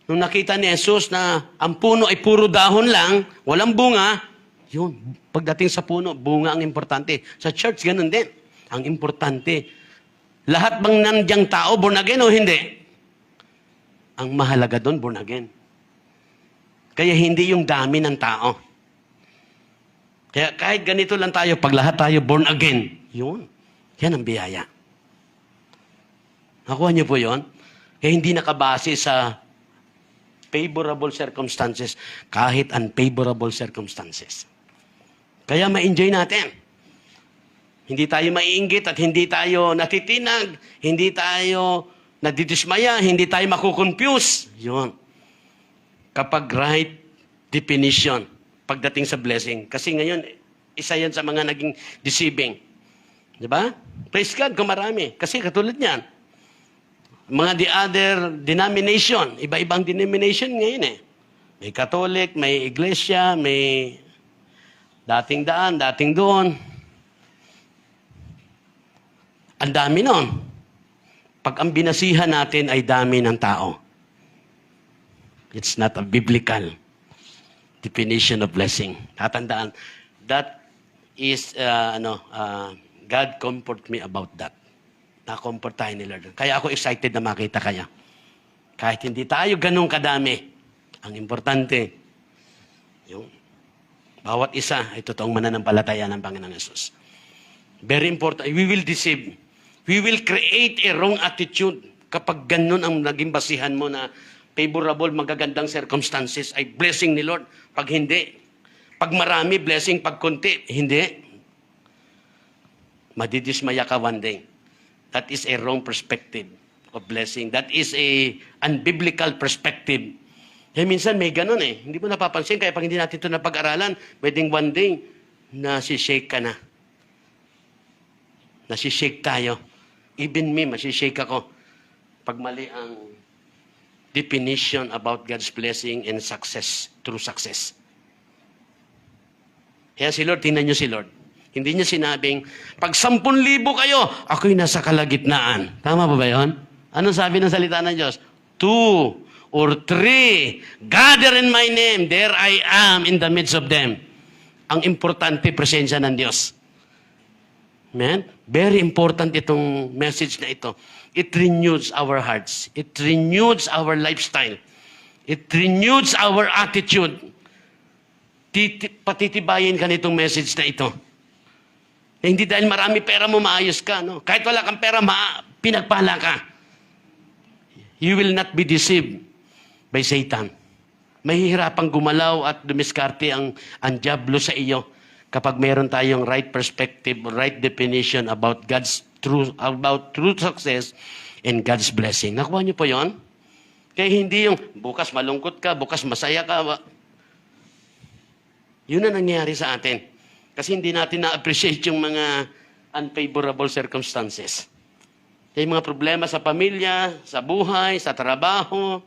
nung nakita ni Jesus na ang puno ay puro dahon lang, walang bunga, yun, pagdating sa puno, bunga ang importante. Sa church, ganun din. Ang importante, lahat bang nandiyan tao, born again o hindi? Ang mahalaga doon, born again. Kaya hindi yung dami ng tao. Kaya kahit ganito lang tayo, pag lahat tayo born again, yun, yan ang biyaya. Nakuha niyo po yun? Kaya hindi nakabase sa favorable circumstances, kahit unfavorable circumstances. Kaya ma-enjoy natin. Hindi tayo maiinggit at hindi tayo natitinag, hindi tayo nadidismaya, hindi tayo makukonfuse. Yun. Kapag right definition pagdating sa blessing. Kasi ngayon, isa yan sa mga naging deceiving. Di ba? Praise God kung marami. Kasi katulad niyan, mga the other denomination, iba-ibang denomination ngayon eh. May Catholic, may Iglesia, may dating daan, dating doon. Ang dami nun. Pag ang binasihan natin ay dami ng tao. It's not a biblical definition of blessing. Tatandaan, that is, God comfort me about that. Na-comfort tayo ni Lord. Kaya ako excited na makita kaya. Kahit hindi tayo ganun kadami, ang importante, yung bawat isa ay totoong mananampalataya ng Panginoon Yesus. Very important. We will deceive. We will create a wrong attitude kapag ganun ang naging basihan mo na favorable, magagandang circumstances ay blessing ni Lord. Pag hindi, pag marami, blessing. Pag konti, hindi. Madidismaya ka one day. That is a wrong perspective of blessing. That is a unbiblical perspective. Eh, minsan may ganun eh. Hindi mo napapansin. Kaya pag hindi natin ito napag-aralan, pwedeng one day, nasishake ka na. Nasishake tayo. Even me, masishake ako. Pag mali ang definition about God's blessing and success, true success. Kaya si Lord, tingnan niyo si Lord. Hindi niya sinabing, pag 10,000 kayo, ako'y nasa kalagitnaan. Tama ba yun? Anong sabi ng salita ng Diyos? 2 or 3, gather in my name, there I am in the midst of them. Ang importante, presensya ng Diyos. Amen? Very important itong message na ito. It renews our hearts. It renews our lifestyle. It renews our attitude. Patitibayin ka nitong message na ito. Eh, hindi dahil marami pera mo, maayos ka. No? Kahit wala kang pera, pinagpala ka. You will not be deceived by Satan. Mahihirapang gumalaw at dumiskarte ang diablo sa iyo kapag meron tayong right perspective, right definition about true success and God's blessing. Nakuha niyo po yon? Kaya hindi yung bukas malungkot ka, bukas masaya ka. Yun na nangyayari sa atin. Kasi hindi natin na-appreciate yung mga unfavorable circumstances. Yung mga problema sa pamilya, sa buhay, sa trabaho.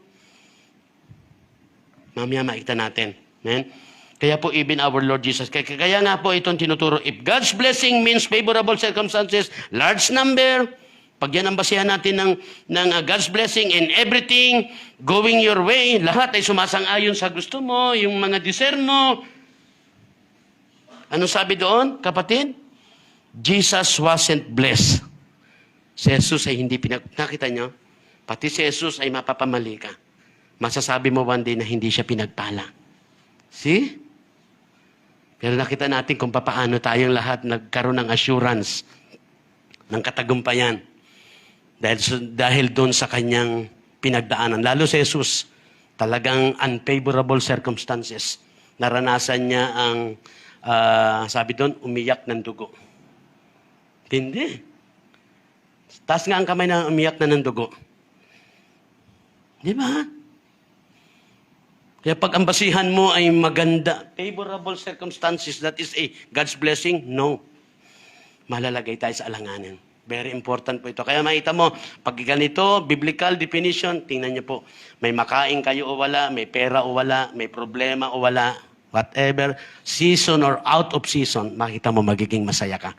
Mamaya makita natin. Amen? Kaya po even our Lord Jesus, kaya nga po itong tinuturo, if God's blessing means favorable circumstances, large number, pag yan ang basihan natin ng God's blessing and everything going your way, lahat ay sumasang-ayon sa gusto mo, yung mga desire mo. Ano sabi doon, kapatid? Jesus wasn't blessed. Si Jesus ay hindi nakita nyo? Pati si Jesus ay mapapamali ka. Masasabi mo one day na hindi siya pinagpala. See? Pero nakita natin kung paano tayong lahat nagkaroon ng assurance, ng katagumpayan. Dahil doon sa kanyang pinagdaanan. Lalo si Jesus, talagang unfavorable circumstances. Naranasan niya ang, sabi doon, umiyak ng dugo. Hindi. Taas nga ang kamay na umiyak na ng dugo. Di ba? Kaya pag ang basihan mo ay maganda, favorable circumstances, that is a God's blessing, no. Malalagay tayo sa alanganin. Very important po ito. Kaya makita mo, pag ganito, biblical definition, tingnan niyo po, may makain kayo o wala, may pera o wala, may problema o wala, Whatever season or out of season, makita mo magiging masaya ka.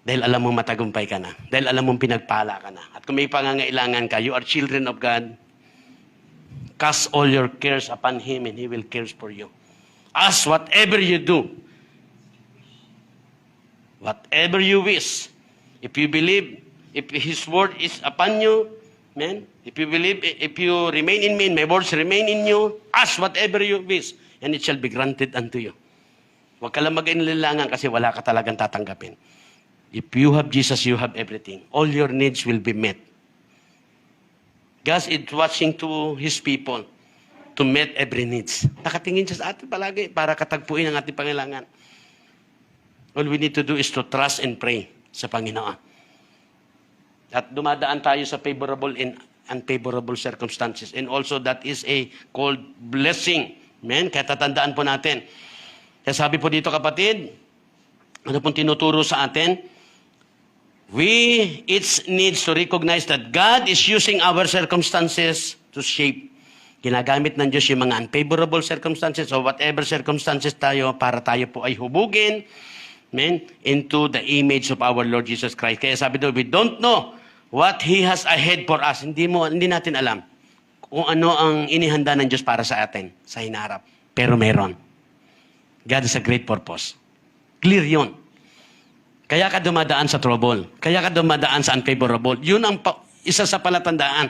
Dahil alam mong matagumpay ka na. Dahil alam mong pinagpala ka na. At kung may pangangailangan ka, you are children of God, cast all your cares upon Him and He will care for you. Ask whatever you do. Whatever you wish. If you believe, if His word is upon you, man, if you believe, if you remain in me, and my words remain in you, ask whatever you wish, and it shall be granted unto you. Huwag ka lang mag-inilangan kasi wala ka talagang tatanggapin. If you have Jesus, you have everything. All your needs will be met. God is watching to His people to meet every needs. Nakatingin siya sa atin palagi para katagpuin ang ating pangailangan. All we need to do is to trust and pray sa Panginoon. At dumadaan tayo sa favorable and unfavorable circumstances. And also that is a called blessing. Amen? Kaya tatandaan po natin. Kaya sabi po dito kapatid, ano pong tinuturo sa atin? We each needs to recognize that God is using our circumstances to shape. Ginagamit ng Diyos yung mga unfavorable circumstances or whatever circumstances tayo para tayo po ay hubugin, amen, into the image of our Lord Jesus Christ. Kaya sabi doon, we don't know what He has ahead for us. Hindi natin alam kung ano ang inihanda ng Diyos para sa atin sa hinarap. Pero meron. God has a great purpose. Clear yun. Kaya ka dumadaan sa trouble. Kaya ka dumadaan sa unfavorable. Yun ang isa sa palatandaan.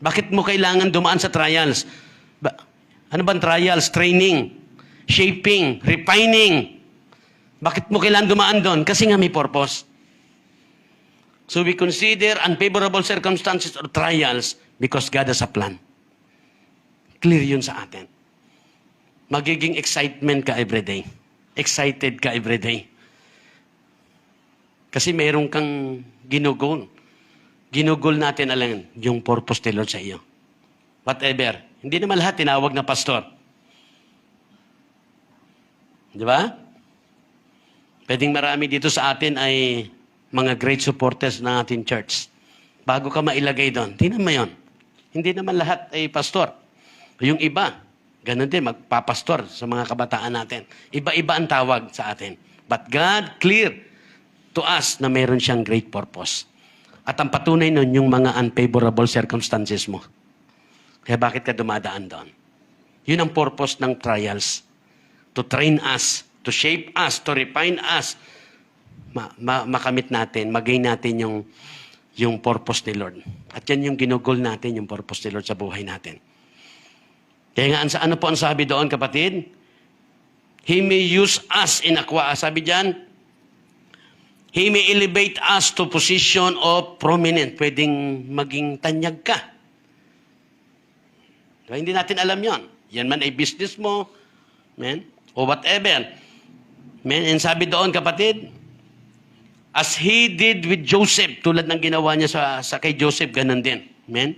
Bakit mo kailangan dumaan sa trials? Ano bang trials? Training, shaping, refining. Bakit mo kailangan dumaan doon? Kasi nga may purpose. So we consider unfavorable circumstances or trials because God has a plan. Clear yun sa atin. Magiging excitement ka everyday. Excited ka everyday. Kasi mayroon kang ginugol. Ginugol natin alam yung purpose ni Lord sa iyo. Whatever. Hindi naman lahat tinawag na pastor. Di ba? Pwedeng marami dito sa atin ay mga great supporters ng ating church. Bago ka mailagay doon, tingnan mo yun. Hindi naman lahat ay pastor. Yung iba, ganun din, magpapastor sa mga kabataan natin. Iba-iba ang tawag sa atin. But God clear to us na mayroon siyang great purpose. At ang patunay nun, yung mga unfavorable circumstances mo. Kaya bakit ka dumadaan doon? Yun ang purpose ng trials. To train us, to shape us, to refine us. Makamit natin, magain natin yung purpose ni Lord. At yan yung ginugol natin, yung purpose ni Lord sa buhay natin. Kaya nga, ano po ang sabi doon, kapatid? He may use us in sabi diyan, He may elevate us to position of prominent. Pwedeng maging tanyag ka. Diba? Hindi natin alam yon. Yan man ay business mo, man, o whatever. Man, and sabi doon, kapatid, as He did with Joseph, tulad ng ginawa niya sa kay Joseph, ganun din. Man.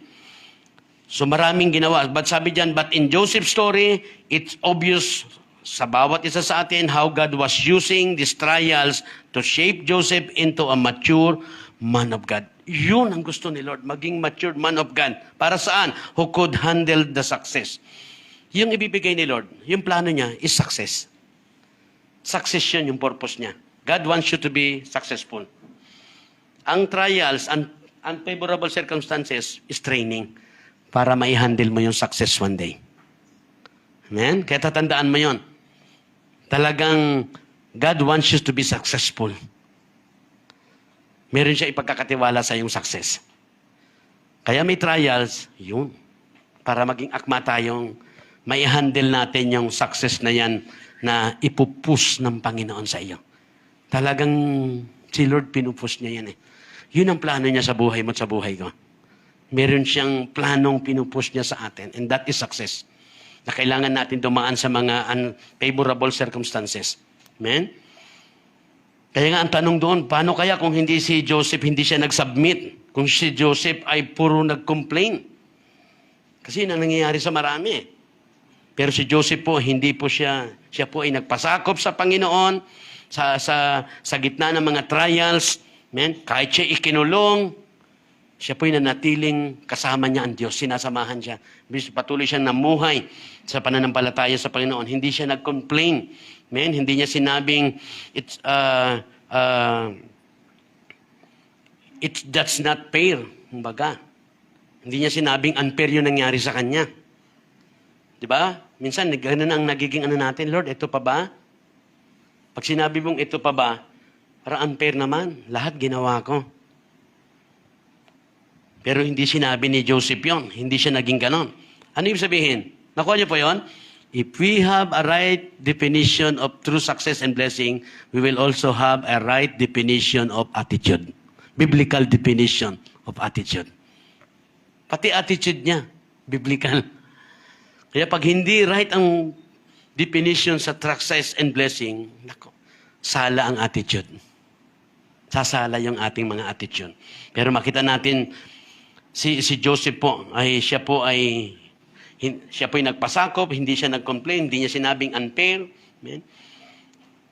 So maraming ginawa. But sabi diyan, but in Joseph's story, it's obvious sa bawat isa sa atin how God was using these trials to shape Joseph into a mature man of God. Yun ang gusto ni Lord, maging mature man of God. Para saan? Who could handle the success. Yung ibibigay ni Lord, yung plano niya is success. Success yun, yung purpose niya. God wants you to be successful. Ang trials, unfavorable circumstances is training para mai-handle mo yung success one day. Amen? Kaya tatandaan mo yun. Talagang God wants you to be successful. Meron siya ipagkakatiwala sa iyong success. Kaya may trials, yun. Para maging akma tayong mai-handle natin yung success na yan na ipupush ng Panginoon sa iyo. Talagang si Lord pinupush niya yan eh. Yun ang plano niya sa buhay mo at sa buhay ko. Meron siyang planong pinupush niya sa atin and that is success. Na kailangan natin dumaan sa mga unfavorable circumstances. Amen? Kaya nga ang tanong doon, paano kaya kung hindi si Joseph, hindi siya nag-submit? Kung si Joseph ay puro nag-complain? Kasi yun ang nangyayari sa marami. Pero si Joseph po, hindi po siya po ay nagpasakop sa Panginoon, sa gitna ng mga trials. Amen? Kahit siya ikinulong, siya po'y nanatiling kasama niya ang Diyos, sinasamahan siya. Patuloy siyang namuhay sa pananampalataya sa Panginoon. Hindi siya nag-complain. Amen? Hindi niya sinabing, that's not fair. Kumbaga, hindi niya sinabing unfair yung nangyari sa kanya. Diba? Minsan, ganun ang nagiging natin, Lord, ito pa ba? Pag sinabi mong ito pa ba, para unfair naman. Lahat ginawa ko. Pero hindi sinabi ni Joseph yon. Hindi siya naging ganon. Ano ibig sabihin? Nakuha niyo po yon? If we have a right definition of true success and blessing, we will also have a right definition of attitude. Biblical definition of attitude. Pati attitude niya, biblical. Kaya pag hindi right ang definition sa success and blessing, nako, sala ang attitude. Sasala yung ating mga attitude. Pero makita natin, si Joseph po, siya po ay nagpasakop, hindi siya nag-complain, hindi niya sinabing unfair. Amen?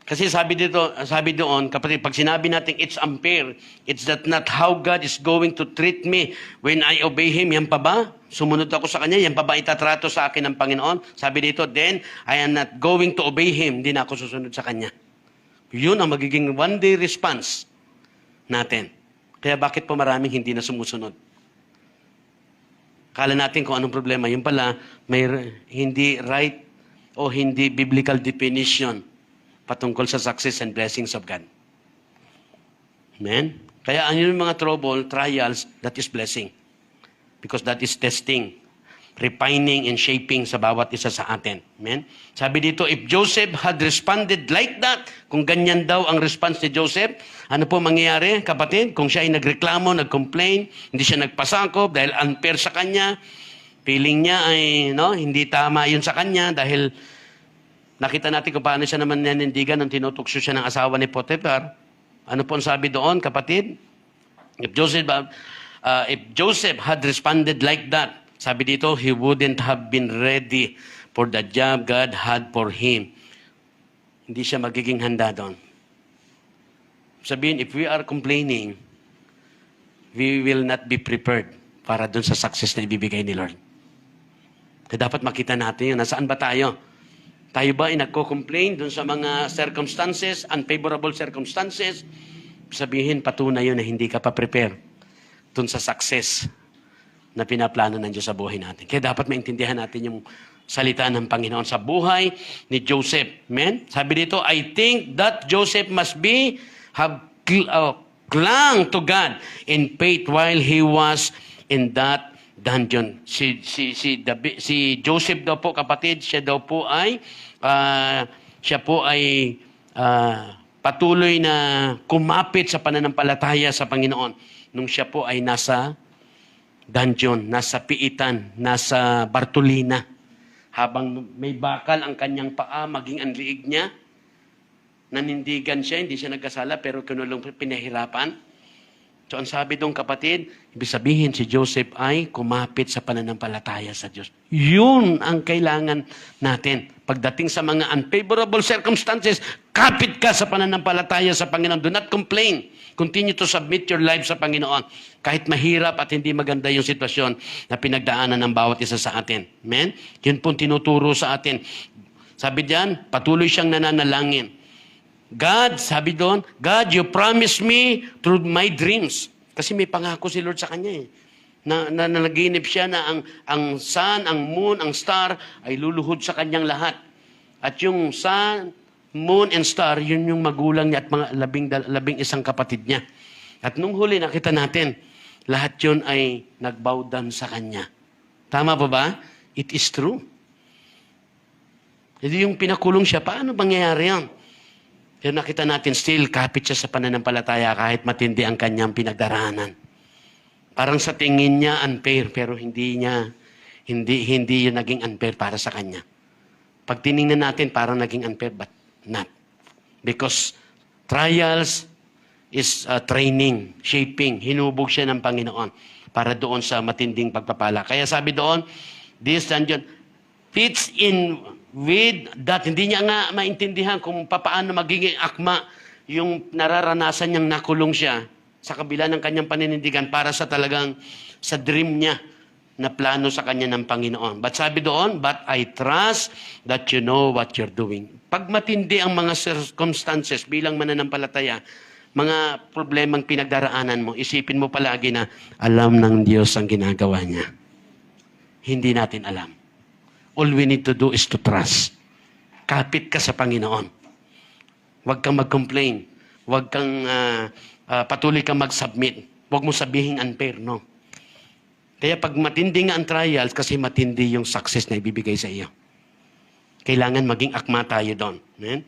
Kasi sabi doon, kapatid, pag sinabi natin it's unfair, it's that not how God is going to treat me when I obey Him. Yan pa ba? Sumunod ako sa Kanya, yan pa ba itatrato sa akin ng Panginoon? Sabi dito, then I am not going to obey Him. Hindi na ako susunod sa Kanya. Yun ang magiging one-day response natin. Kaya bakit po maraming hindi na sumusunod? Kala natin kung anong problema. Yung pala, may hindi right o hindi biblical definition patungkol sa success and blessings of God. Amen? Kaya ano yung mga trouble, trials, that is blessing. Because that is testing, refining, and shaping sa bawat isa sa atin. Amen? Sabi dito, if Joseph had responded like that, kung ganyan daw ang response ni Joseph, ano po mangyayari, kapatid? Kung siya ay nagreklamo, nag-complain, hindi siya nagpasakop dahil unfair sa kanya, feeling niya ay hindi tama yun sa kanya dahil nakita natin kung paano siya naman nanindigan nung tinutukso siya ng asawa ni Potiphar. Ano po ang sabi doon, kapatid? If Joseph had responded like that, sabi dito, he wouldn't have been ready for the job God had for him. Hindi siya magiging handa doon. Sabihin, if we are complaining, we will not be prepared para doon sa success na ibibigay ni Lord. Kaya dapat makita natin yun. Nasaan ba tayo? Tayo ba ay nagko-complain doon sa mga circumstances, unfavorable circumstances? Sabihin, patunay yun na hindi ka pa prepare doon sa success na pinaplano ng Diyos sa buhay natin. Kaya dapat maintindihan natin yung salita ng Panginoon sa buhay ni Joseph. Amen? Sabi dito, I think that Joseph must have clung to God in faith while he was in that dungeon. Si Joseph daw po, kapatid, siya po ay patuloy na kumapit sa pananampalataya sa Panginoon nung siya po ay nasa dungeon, nasa piitan, nasa Bartolina. Habang may bakal ang kanyang paa, maging ang liig niya, nanindigan siya, hindi siya nagkasala, pero kinulong pinahirapan. So ang sabi doon, kapatid, ibig sabihin si Joseph ay kumapit sa pananampalataya sa Diyos. Yun ang kailangan natin. Pagdating sa mga unfavorable circumstances, kapit ka sa pananampalataya sa Panginoon. Do not complain. Continue to submit your life sa Panginoon. Kahit mahirap at hindi maganda yung sitwasyon na pinagdaanan ng bawat isa sa atin. Amen? Yun po tinuturo sa atin. Sabi diyan, patuloy siyang nananalangin. God, sabi doon, God, you promised me through my dreams. Kasi may pangako si Lord sa kanya eh. Na nanaginip siya na ang sun, ang moon, ang star ay luluhod sa kanyang lahat. At yung sun, moon, and star, yun yung magulang niya at mga labing isang kapatid niya. At nung huli nakita natin, lahat yun ay nag-bow down sa kanya. Tama pa ba? It is true. Hindi yung pinakulong siya, paano mangyayari yan? Pero nakita natin still kapit siya sa pananampalataya kahit matindi ang kanyang pinagdaraanan. Parang sa tingin niya unfair pero hindi yun naging unfair para sa kanya. Pag tiningnan natin parang naging unfair but not. Because trials is training, shaping, hinubog siya ng Panginoon para doon sa matinding pagpapala. Kaya sabi doon, this dungeon fits in with that. Hindi niya nga maintindihan kung paano magiging akma yung nararanasan niyang nakulong siya sa kabila ng kanyang paninindigan para sa talagang sa dream niya na plano sa kanya ng Panginoon. But sabi doon, but I trust that you know what you're doing. Pag matindi ang mga circumstances bilang mananampalataya, mga problemang pinagdaraanan mo, isipin mo palagi na alam ng Diyos ang ginagawa niya. Hindi natin alam. All we need to do is to trust. Kapit ka sa Panginoon. Huwag kang mag-complain. Huwag kang patuloy kang mag-submit. Huwag mo sabihin unfair, no? Kaya pag matindi nga ang trials, kasi matindi yung success na ibibigay sa iyo. Kailangan maging akma tayo doon. Amen?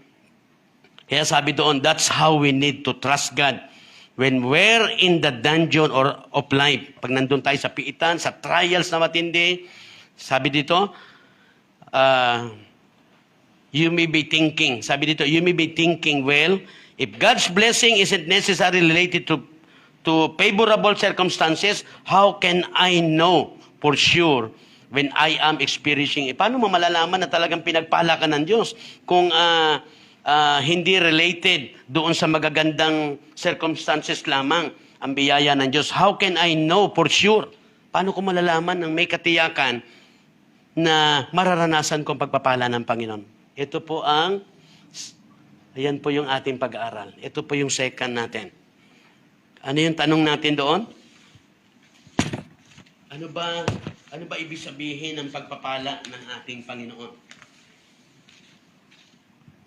Kaya sabi doon, that's how we need to trust God. When we're in the dungeon or of life, pag nandun tayo sa piitan, sa trials na matindi, sabi dito, you may be thinking, sabi dito, you may be thinking, well, if God's blessing isn't necessarily related to favorable circumstances, how can I know for sure when I am experiencing? Paano mo malalaman na talagang pinagpala ka ng Diyos kung hindi related doon sa magagandang circumstances lamang ang biyaya ng Diyos? How can I know for sure? Paano ko malalaman ng may katiyakan na mararanasan kong pagpapala ng Panginoon? Ito po ayan po yung ating pag-aaral. Ito po yung second natin. Ano yung tanong natin doon? Ano ba ibig sabihin ng pagpapala ng ating Panginoon?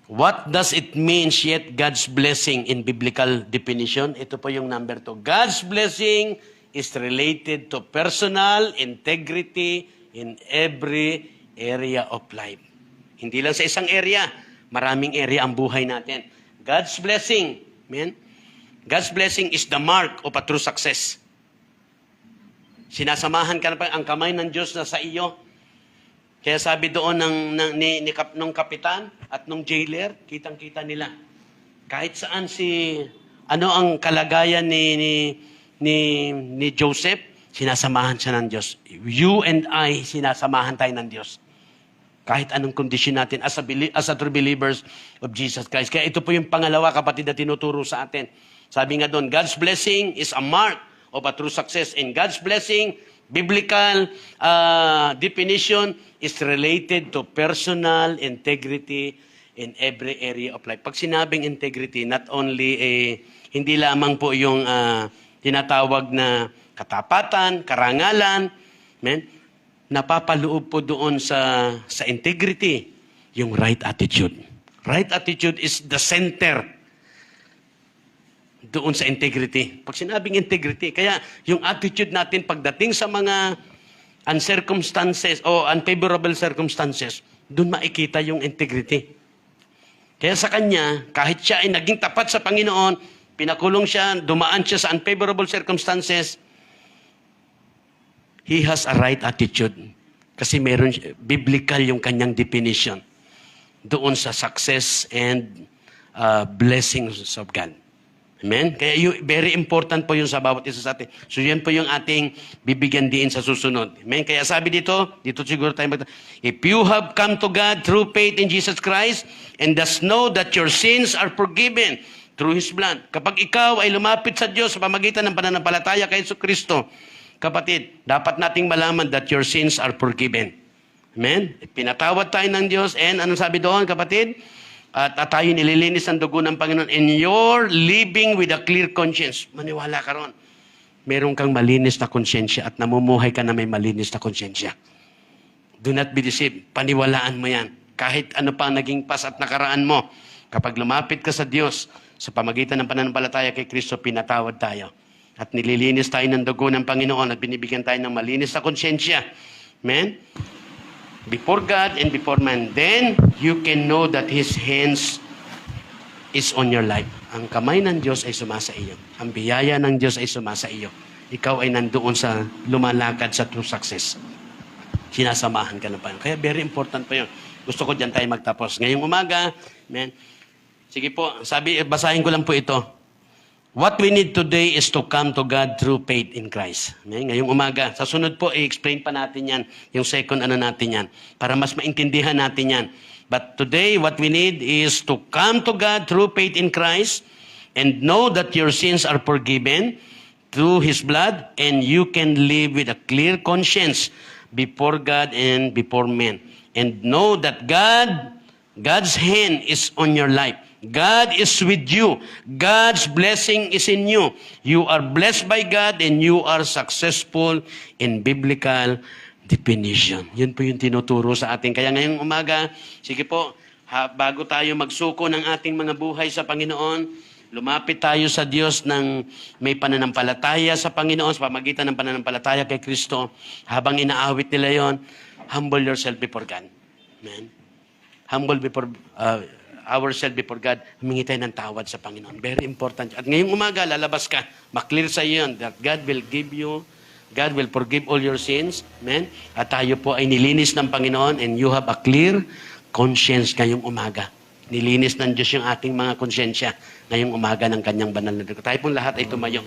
What does it mean yet God's blessing in biblical definition? Ito po yung number 2. God's blessing is related to personal integrity in every area of life. Hindi lang sa isang area, maraming area ang buhay natin. God's blessing, amen? God's blessing is the mark of a true success. Sinasamahan ka na pa ang kamay ng Diyos na sa iyo. Kaya sabi doon nung kapitan at nung jailer, kitang-kita nila. Kahit saan ano ang kalagayan ni Joseph, sinasamahan siya ng Diyos. You and I, sinasamahan tayo ng Diyos. Kahit anong kondisyon natin as a true believers of Jesus Christ. Kaya ito po yung pangalawa, kapatid, na tinuturo sa atin. Sabi nga doon, God's blessing is a mark of a true success. And God's blessing, biblical definition, is related to personal integrity in every area of life. Pag sinabing integrity, not only hindi lamang po yung tinatawag na katapatan, karangalan, napapaloob po doon sa integrity, yung right attitude. Right attitude is the center doon sa integrity. Pag sinabing integrity, kaya yung attitude natin pagdating sa mga uncircumstances o unfavorable circumstances, doon makikita yung integrity. Kaya sa kanya, kahit siya ay naging tapat sa Panginoon, pinakulong siya, dumaan siya sa unfavorable circumstances, he has a right attitude. Kasi meron biblical yung kanyang definition doon sa success and blessings of God. Amen? Kaya very important po yun sa bawat isa sa atin. So yan po yung ating bibigyan din sa susunod. Amen? Kaya sabi dito siguro tayo if you have come to God through faith in Jesus Christ and thus know that your sins are forgiven through His blood. Kapag ikaw ay lumapit sa Diyos sa pamagitan ng pananampalataya kay Kristo, kapatid, dapat nating malaman that your sins are forgiven. Amen? Pinatawad tayo ng Diyos and anong sabi doon, kapatid? At tayo nililinis ng dugo ng Panginoon. And you're living with a clear conscience. Maniwala ka ron. Meron kang malinis na konsyensya at namumuhay ka na may malinis na konsyensya. Do not be deceived. Paniwalaan mo yan. Kahit ano pa naging pas at nakaraan mo, kapag lumapit ka sa Diyos, sa pamagitan ng pananampalataya kay Kristo, pinatawad tayo. At nililinis tayo ng dugo ng Panginoon at binibigyan tayo ng malinis na konsyensya. Amen? Before God and before man, then you can know that His hands is on your life. Ang kamay ng Diyos ay sumasa iyo. Ang biyaya ng Diyos ay sumasa iyo. Ikaw ay nandoon sa lumalakad sa true success. Sinasamahan ka ng Panginoon. Kaya very important po yun. Gusto ko dyan tayo magtapos. Ngayong umaga, amen. Sige po, basahin ko lang po ito. What we need today is to come to God through faith in Christ. Ngayong umaga. Sa sunod po, i-explain pa natin yan. Yung second natin yan. Para mas maintindihan natin yan. But today, what we need is to come to God through faith in Christ. and know that your sins are forgiven through His blood, and you can live with a clear conscience before God and before men. And know that God's hand is on your life. God is with you. God's blessing is in you. You are blessed by God and you are successful in biblical definition. Yun po yung tinuturo sa atin. Kaya ngayong umaga, sige po, bago tayo magsuko ng ating mga buhay sa Panginoon, lumapit tayo sa Diyos ng may pananampalataya sa Panginoon, sa pamagitan ng pananampalataya kay Kristo. Habang inaawit nila yon, humble yourself before God. Amen. Humble before ourselves before God, humingi tayo ng tawad sa Panginoon. Very important. At ngayong umaga, lalabas ka, maklear sa iyo yun, that God will forgive all your sins. Amen? At tayo po ay nilinis ng Panginoon and you have a clear conscience ngayong umaga. Nilinis ng Diyos yung ating mga konsyensya ngayong umaga ng kanyang banal na dugo. Tayo pong lahat ay tumayo.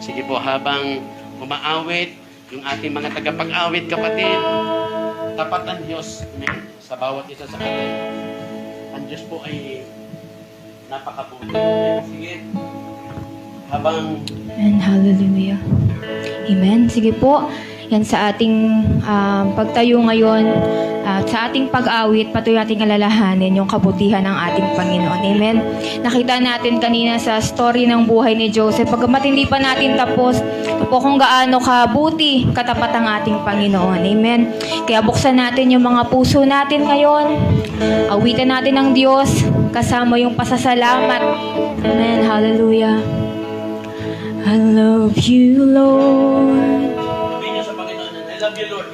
Sige po, habang umaawit, yung ating mga tagapag-awit, kapatid, tapat ang Diyos, amen, sa bawat isa sa atin. Ang Diyos po ay napakabuti. Sige. Habang... Amen. Hallelujah. Amen. Sige po. Yan sa ating pagtayo ngayon, sa ating pag-awit, patuloy nating alalahanin yung kabutihan ng ating Panginoon. Amen. Nakita natin kanina sa story ng buhay ni Joseph, pagkamat hindi pa natin tapos, po kung gaano kabuti, katapat ang ating Panginoon. Amen. Kaya buksan natin yung mga puso natin ngayon, awitan natin ng Diyos, kasama yung pasasalamat. Amen. Hallelujah. I love you, Lord. I love you, Lord.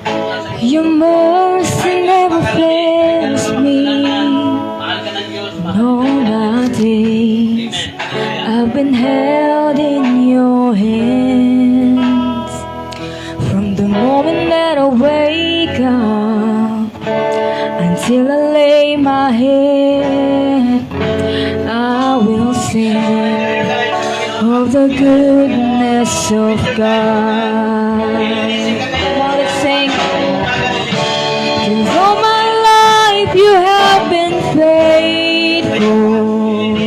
Your mercy never fails me. Mahal ka ng Diyos. All my days Amen. I've been held in your hands. From the moment that I wake up until I lay my head, I will sing of the goodness of God. Let's sing. 'Cause all my life you have been faithful,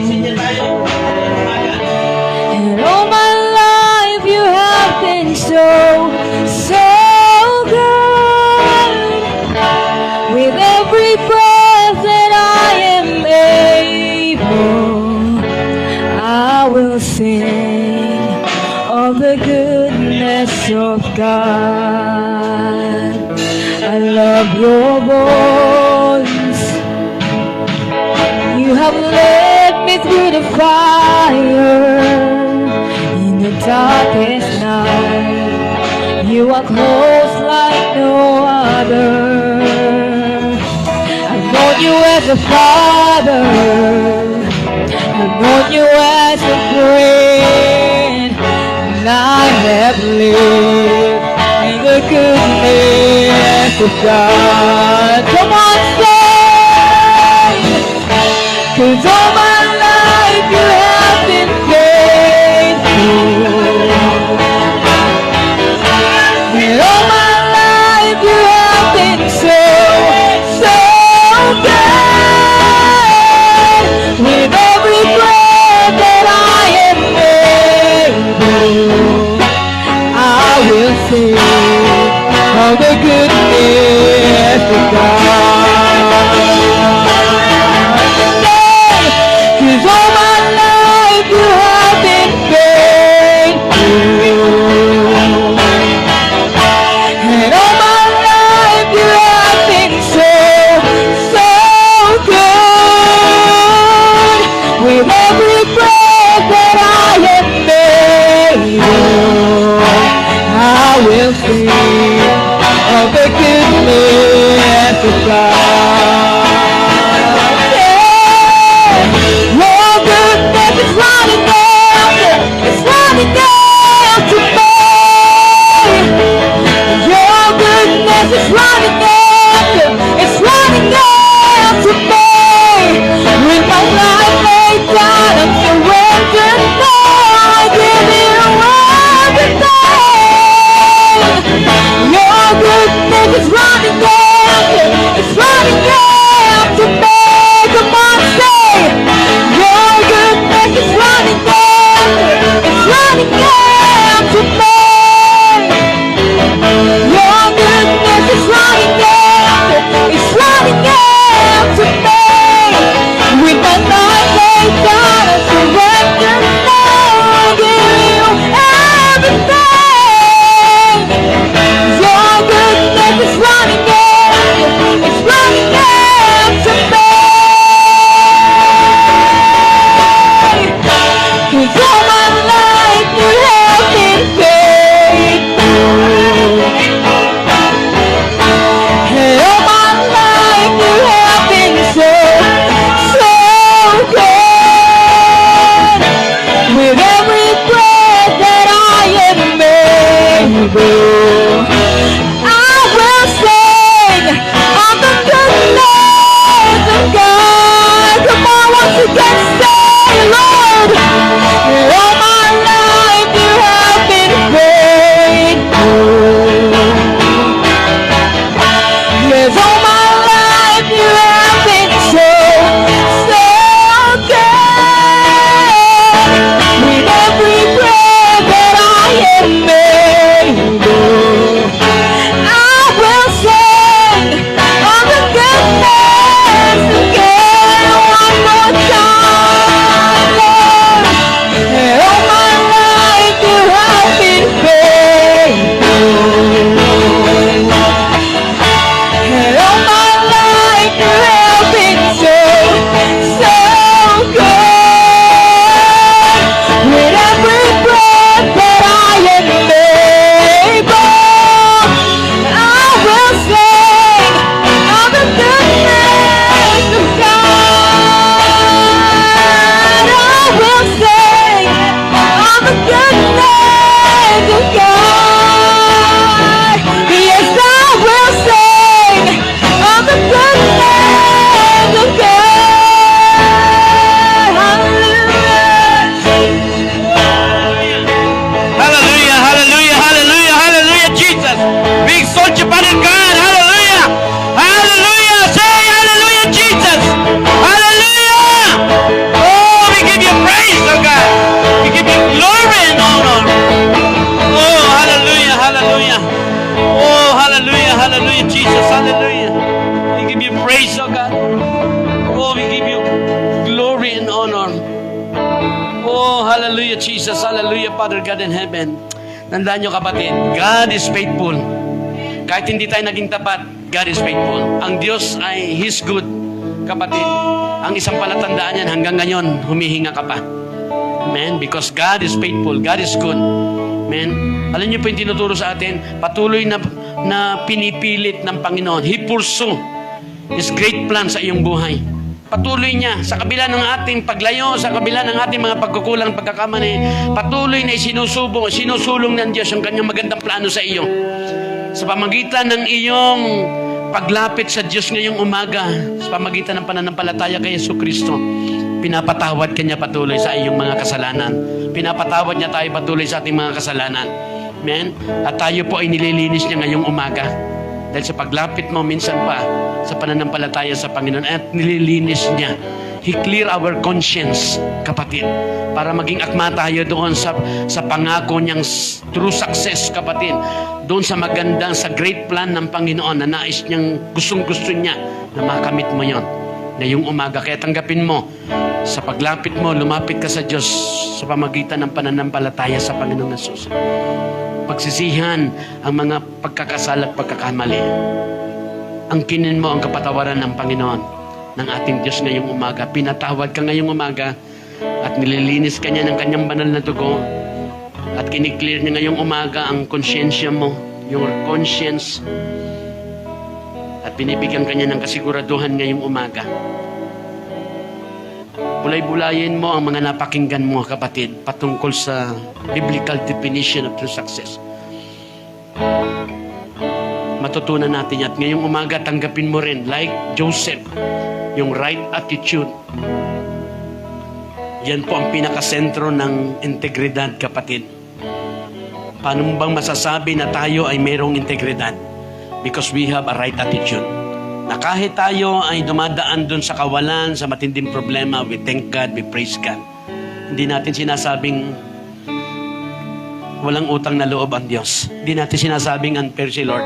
and all my life you have been so, so good. With every breath that I am able, I will sing of the goodness of God. I love your voice. You have led me through the fire in the darkest night. You are close like no other. I've known you as a father. I've known you as a friend, and I have lived in the goodness of God. Come on, say, 'cause all my life you have been faithful, and all my life you have been so, so good. With every breath that I am able, I will sing of the goodness of God. 'Cause all my life you have been faithful, and all my life you have been so, so good. With every breath that I am able, I will sing of the goodness running after me. Your goodness is running after me. With my life laid down, I surrender now, give you everything. Your goodness is running after me. With all my life you have been faithful. And all my life you have been so good. With every breath that I am able, I will sing of the goodness of God. Come on, once again, say, Lord, all my life you have been faithful. Yes, all my life you have been so good. With every breath that I am able, I will sing of the goodness of God one more time, Lord. And all my life you have been faithful. And all my life you have been so good. With every breath that I am able, I will sing of the goodness of God. I will sing of the goodness of God. Yes, I will sing of the goodness of God. Hallelujah. Hallelujah, hallelujah, hallelujah, hallelujah, Jesus. We exalt you, Father God. Hallelujah. Hallelujah. Say hallelujah, Jesus. Hallelujah. Oh, we give you praise, oh God. We give you glory and honor. Oh, hallelujah, hallelujah. Oh, hallelujah, hallelujah, Jesus. Hallelujah. We give you praise, oh God. Oh, we give you glory and honor. Oh, hallelujah, Jesus. Hallelujah, Father God in heaven. Tandaan nyo, kapatid, God is faithful. Kahit hindi tayo naging tapat, God is faithful. Ang Diyos ay He's good, kapatid. Ang isang palatandaan yan, hanggang ngayon, humihinga ka pa. Amen? Because God is faithful. God is good. Amen? Alam niyo po yung tinuturo sa atin, patuloy na pinipilit ng Panginoon. He pursue His great plan sa iyong buhay. Patuloy niya, sa kabila ng ating paglayo, sa kabila ng ating mga pagkukulang, pagkakamali, patuloy na sinusulong ng Diyos ang kanyang magandang plano sa iyo. Sa pamagitan ng iyong paglapit sa Diyos ngayong umaga, sa pamagitan ng pananampalataya kay Jesucristo, pinapatawad kanya patuloy sa iyong mga kasalanan. Pinapatawad niya tayo patuloy sa ating mga kasalanan. Amen? At tayo po ay nililinis niya ngayong umaga. Dahil sa paglapit mo, minsan pa, sa pananampalataya sa Panginoon, at nililinis niya. He clear our conscience, kapatid, para maging akma tayo doon sa pangako niyang true success, kapatid. Doon sa magandang, sa great plan ng Panginoon na nais niyang gustong-gusto niya na makamit mo yon ngayong umaga. Kaya tanggapin mo, sa paglapit mo, lumapit ka sa Diyos sa pamagitan ng pananampalataya sa Panginoong Hesus. Pagsisihan ang mga pagkakasala at pagkakamali. Angkinin mo ang kapatawaran ng Panginoon, ng ating Diyos ngayong umaga. Pinatawad ka ngayong umaga at nililinis ka niya ng kanyang banal na dugo at kiniklear niya ngayong umaga ang konsyensya mo, your conscience, at binibigyan ka niya ng kasiguraduhan ngayong umaga. Bulay-bulayin mo ang mga napakinggan mo, kapatid, patungkol sa biblical definition of true success. Matutunan natin yan. At ngayong umaga, tanggapin mo rin, like Joseph, yung right attitude. Yan po ang pinakasentro ng integridad, kapatid. Paano bang masasabi na tayo ay mayroong integridad? Because we have a right attitude. Na kahit tayo ay dumadaan dun sa kawalan, sa matinding problema, we thank God, we praise God. Hindi natin sinasabing Walang utang na loob ang Diyos. Hindi natin sinasabing unfair si Lord.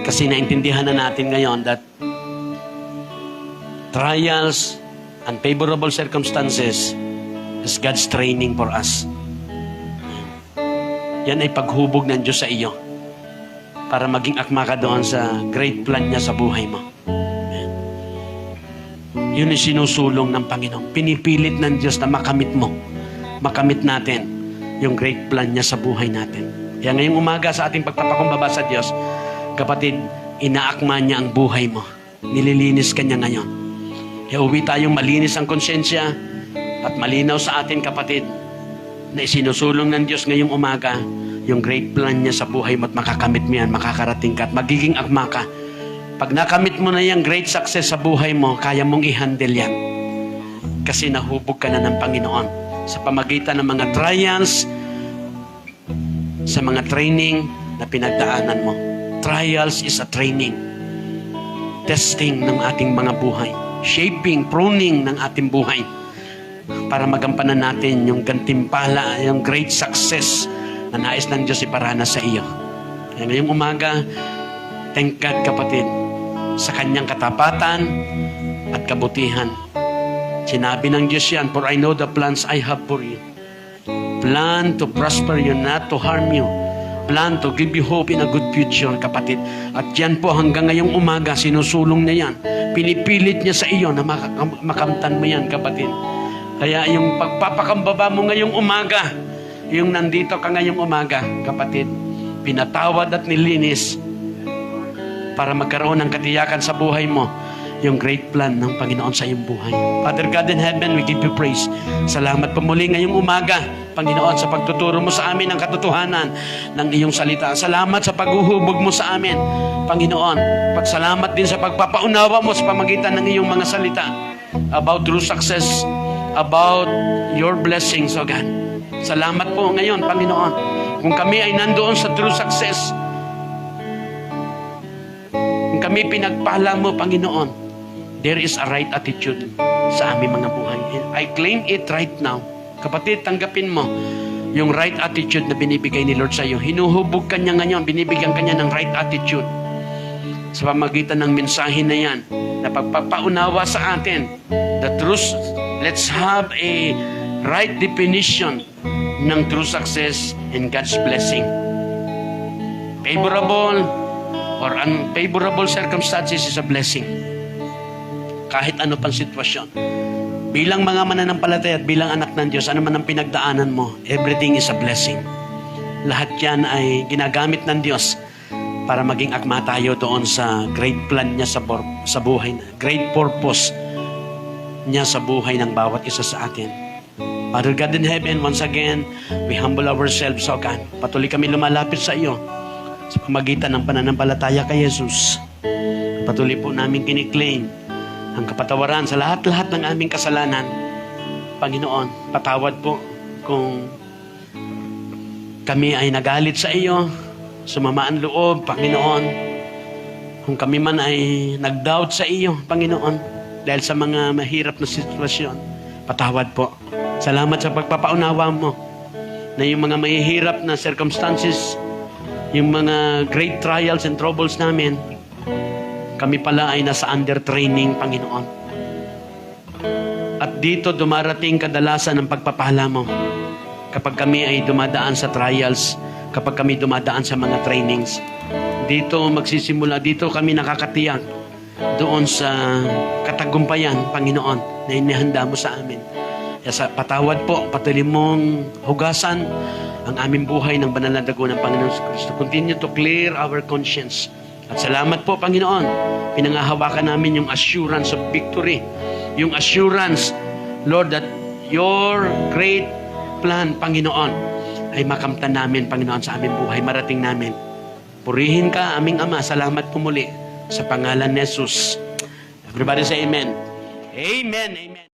Kasi naintindihan na natin ngayon that trials, unfavorable circumstances is God's training for us. Yan ay paghubog ng Diyos sa iyo para maging akma ka doon sa great plan niya sa buhay mo. Amen. Yun ay sinusulong ng Panginoon. Pinipilit ng Diyos na makamit mo. Makamit natin yung great plan niya sa buhay natin. Kaya ngayong umaga sa ating pagpapakumbaba sa Diyos, kapatid, inaakma niya ang buhay mo. Nililinis ka niya ngayon. Kaya uwi tayong malinis ang konsyensya at malinaw sa atin, kapatid, na isinusulong ng Diyos ngayong umaga yung great plan niya sa buhay mo at makakamit mo yan, makakarating ka at magiging akma ka. Pag nakamit mo na yung great success sa buhay mo, kaya mong i-handle yan. Kasi nahubog ka na ng Panginoon sa pamagitan ng mga trials, sa mga training na pinagdaanan mo. Trials is a training. Testing ng ating mga buhay. Shaping, pruning ng ating buhay. Para magampanan natin yung gantimpala, yung great success na nais ng Diyos iparana sa iyo. Kaya ngayong umaga, thank God, kapatid, sa kanyang katapatan at kabutihan. Sinabi ng Diyos yan, for I know the plans I have for you. Plan to prosper you, not to harm you. Plan to give you hope in a good future, kapatid. At yan po hanggang ngayong umaga, sinusulong niya yan. Pinipilit niya sa iyo na makamtan mo yan, kapatid. Kaya yung pagpapakambaba mo ngayong umaga, yung nandito ka ngayong umaga, kapatid, pinatawad at nilinis para magkaroon ng katiyakan sa buhay mo yung great plan ng Panginoon sa iyong buhay. Father God in heaven, we give you praise. Salamat po muli ngayong umaga, Panginoon, sa pagtuturo mo sa amin ng katotohanan ng iyong salita. Salamat sa paghuhubog mo sa amin, Panginoon. Pagsalamat din sa pagpapaunawa mo sa pamagitan ng iyong mga salita about true success, about your blessings, O God. Salamat po ngayon, Panginoon. Kung kami ay nandoon sa true success, kung kami pinagpala mo, Panginoon, there is a right attitude sa aming mga buhay. I claim it right now. Kapatid, tanggapin mo yung right attitude na binibigay ni Lord sa iyo. Hinuhubog ka niya ngayon, binibigyan ka niya ng right attitude sa pamagitan ng mensahe na yan na pagpapaunawa sa atin the truth. Let's have a right definition ng true success and God's blessing. Favorable or unfavorable circumstances is a blessing. Kahit ano pang sitwasyon. Bilang mga mananampalataya at bilang anak ng Diyos, ano man ang pinagdaanan mo, everything is a blessing. Lahat yan ay ginagamit ng Diyos para maging akma tayo doon sa great plan niya sa buhay, great purpose niya sa buhay ng bawat isa sa atin. Father God in heaven, once again, we humble ourselves, O God. Patuloy kami lumalapit sa iyo sa pamagitan ng pananampalataya kay Jesus. Patuloy po namin kiniklaim ang kapatawaran sa lahat-lahat ng aming kasalanan. Panginoon, patawad po kung kami ay nagalit sa iyo, sumama ang loob, Panginoon. Kung kami man ay nag-doubt sa iyo, Panginoon, dahil sa mga mahirap na sitwasyon, patawad po. Salamat sa pagpapaunawa mo na yung mga mahihirap na circumstances, yung mga great trials and troubles namin, kami pala ay nasa under training, Panginoon. At dito dumarating kadalasan ng pagpapala mo kapag kami ay dumadaan sa trials, kapag kami dumadaan sa mga trainings. Dito magsisimula, dito kami nakakatiyak doon sa katagumpayan, Panginoon, na inihanda mo sa amin. Kaya patawad po, patuloy mong hugasan ang aming buhay ng banal na dugo ng Panginoon Kristo. Continue to clear our conscience. At salamat po, Panginoon, pinangahawakan namin yung assurance of victory. Yung assurance, Lord, that your great plan, Panginoon, ay makamtan namin, Panginoon, sa aming buhay, marating namin. Purihin ka, aming Ama. Salamat po muli sa pangalan ni Jesus. Everybody say amen. Amen, amen.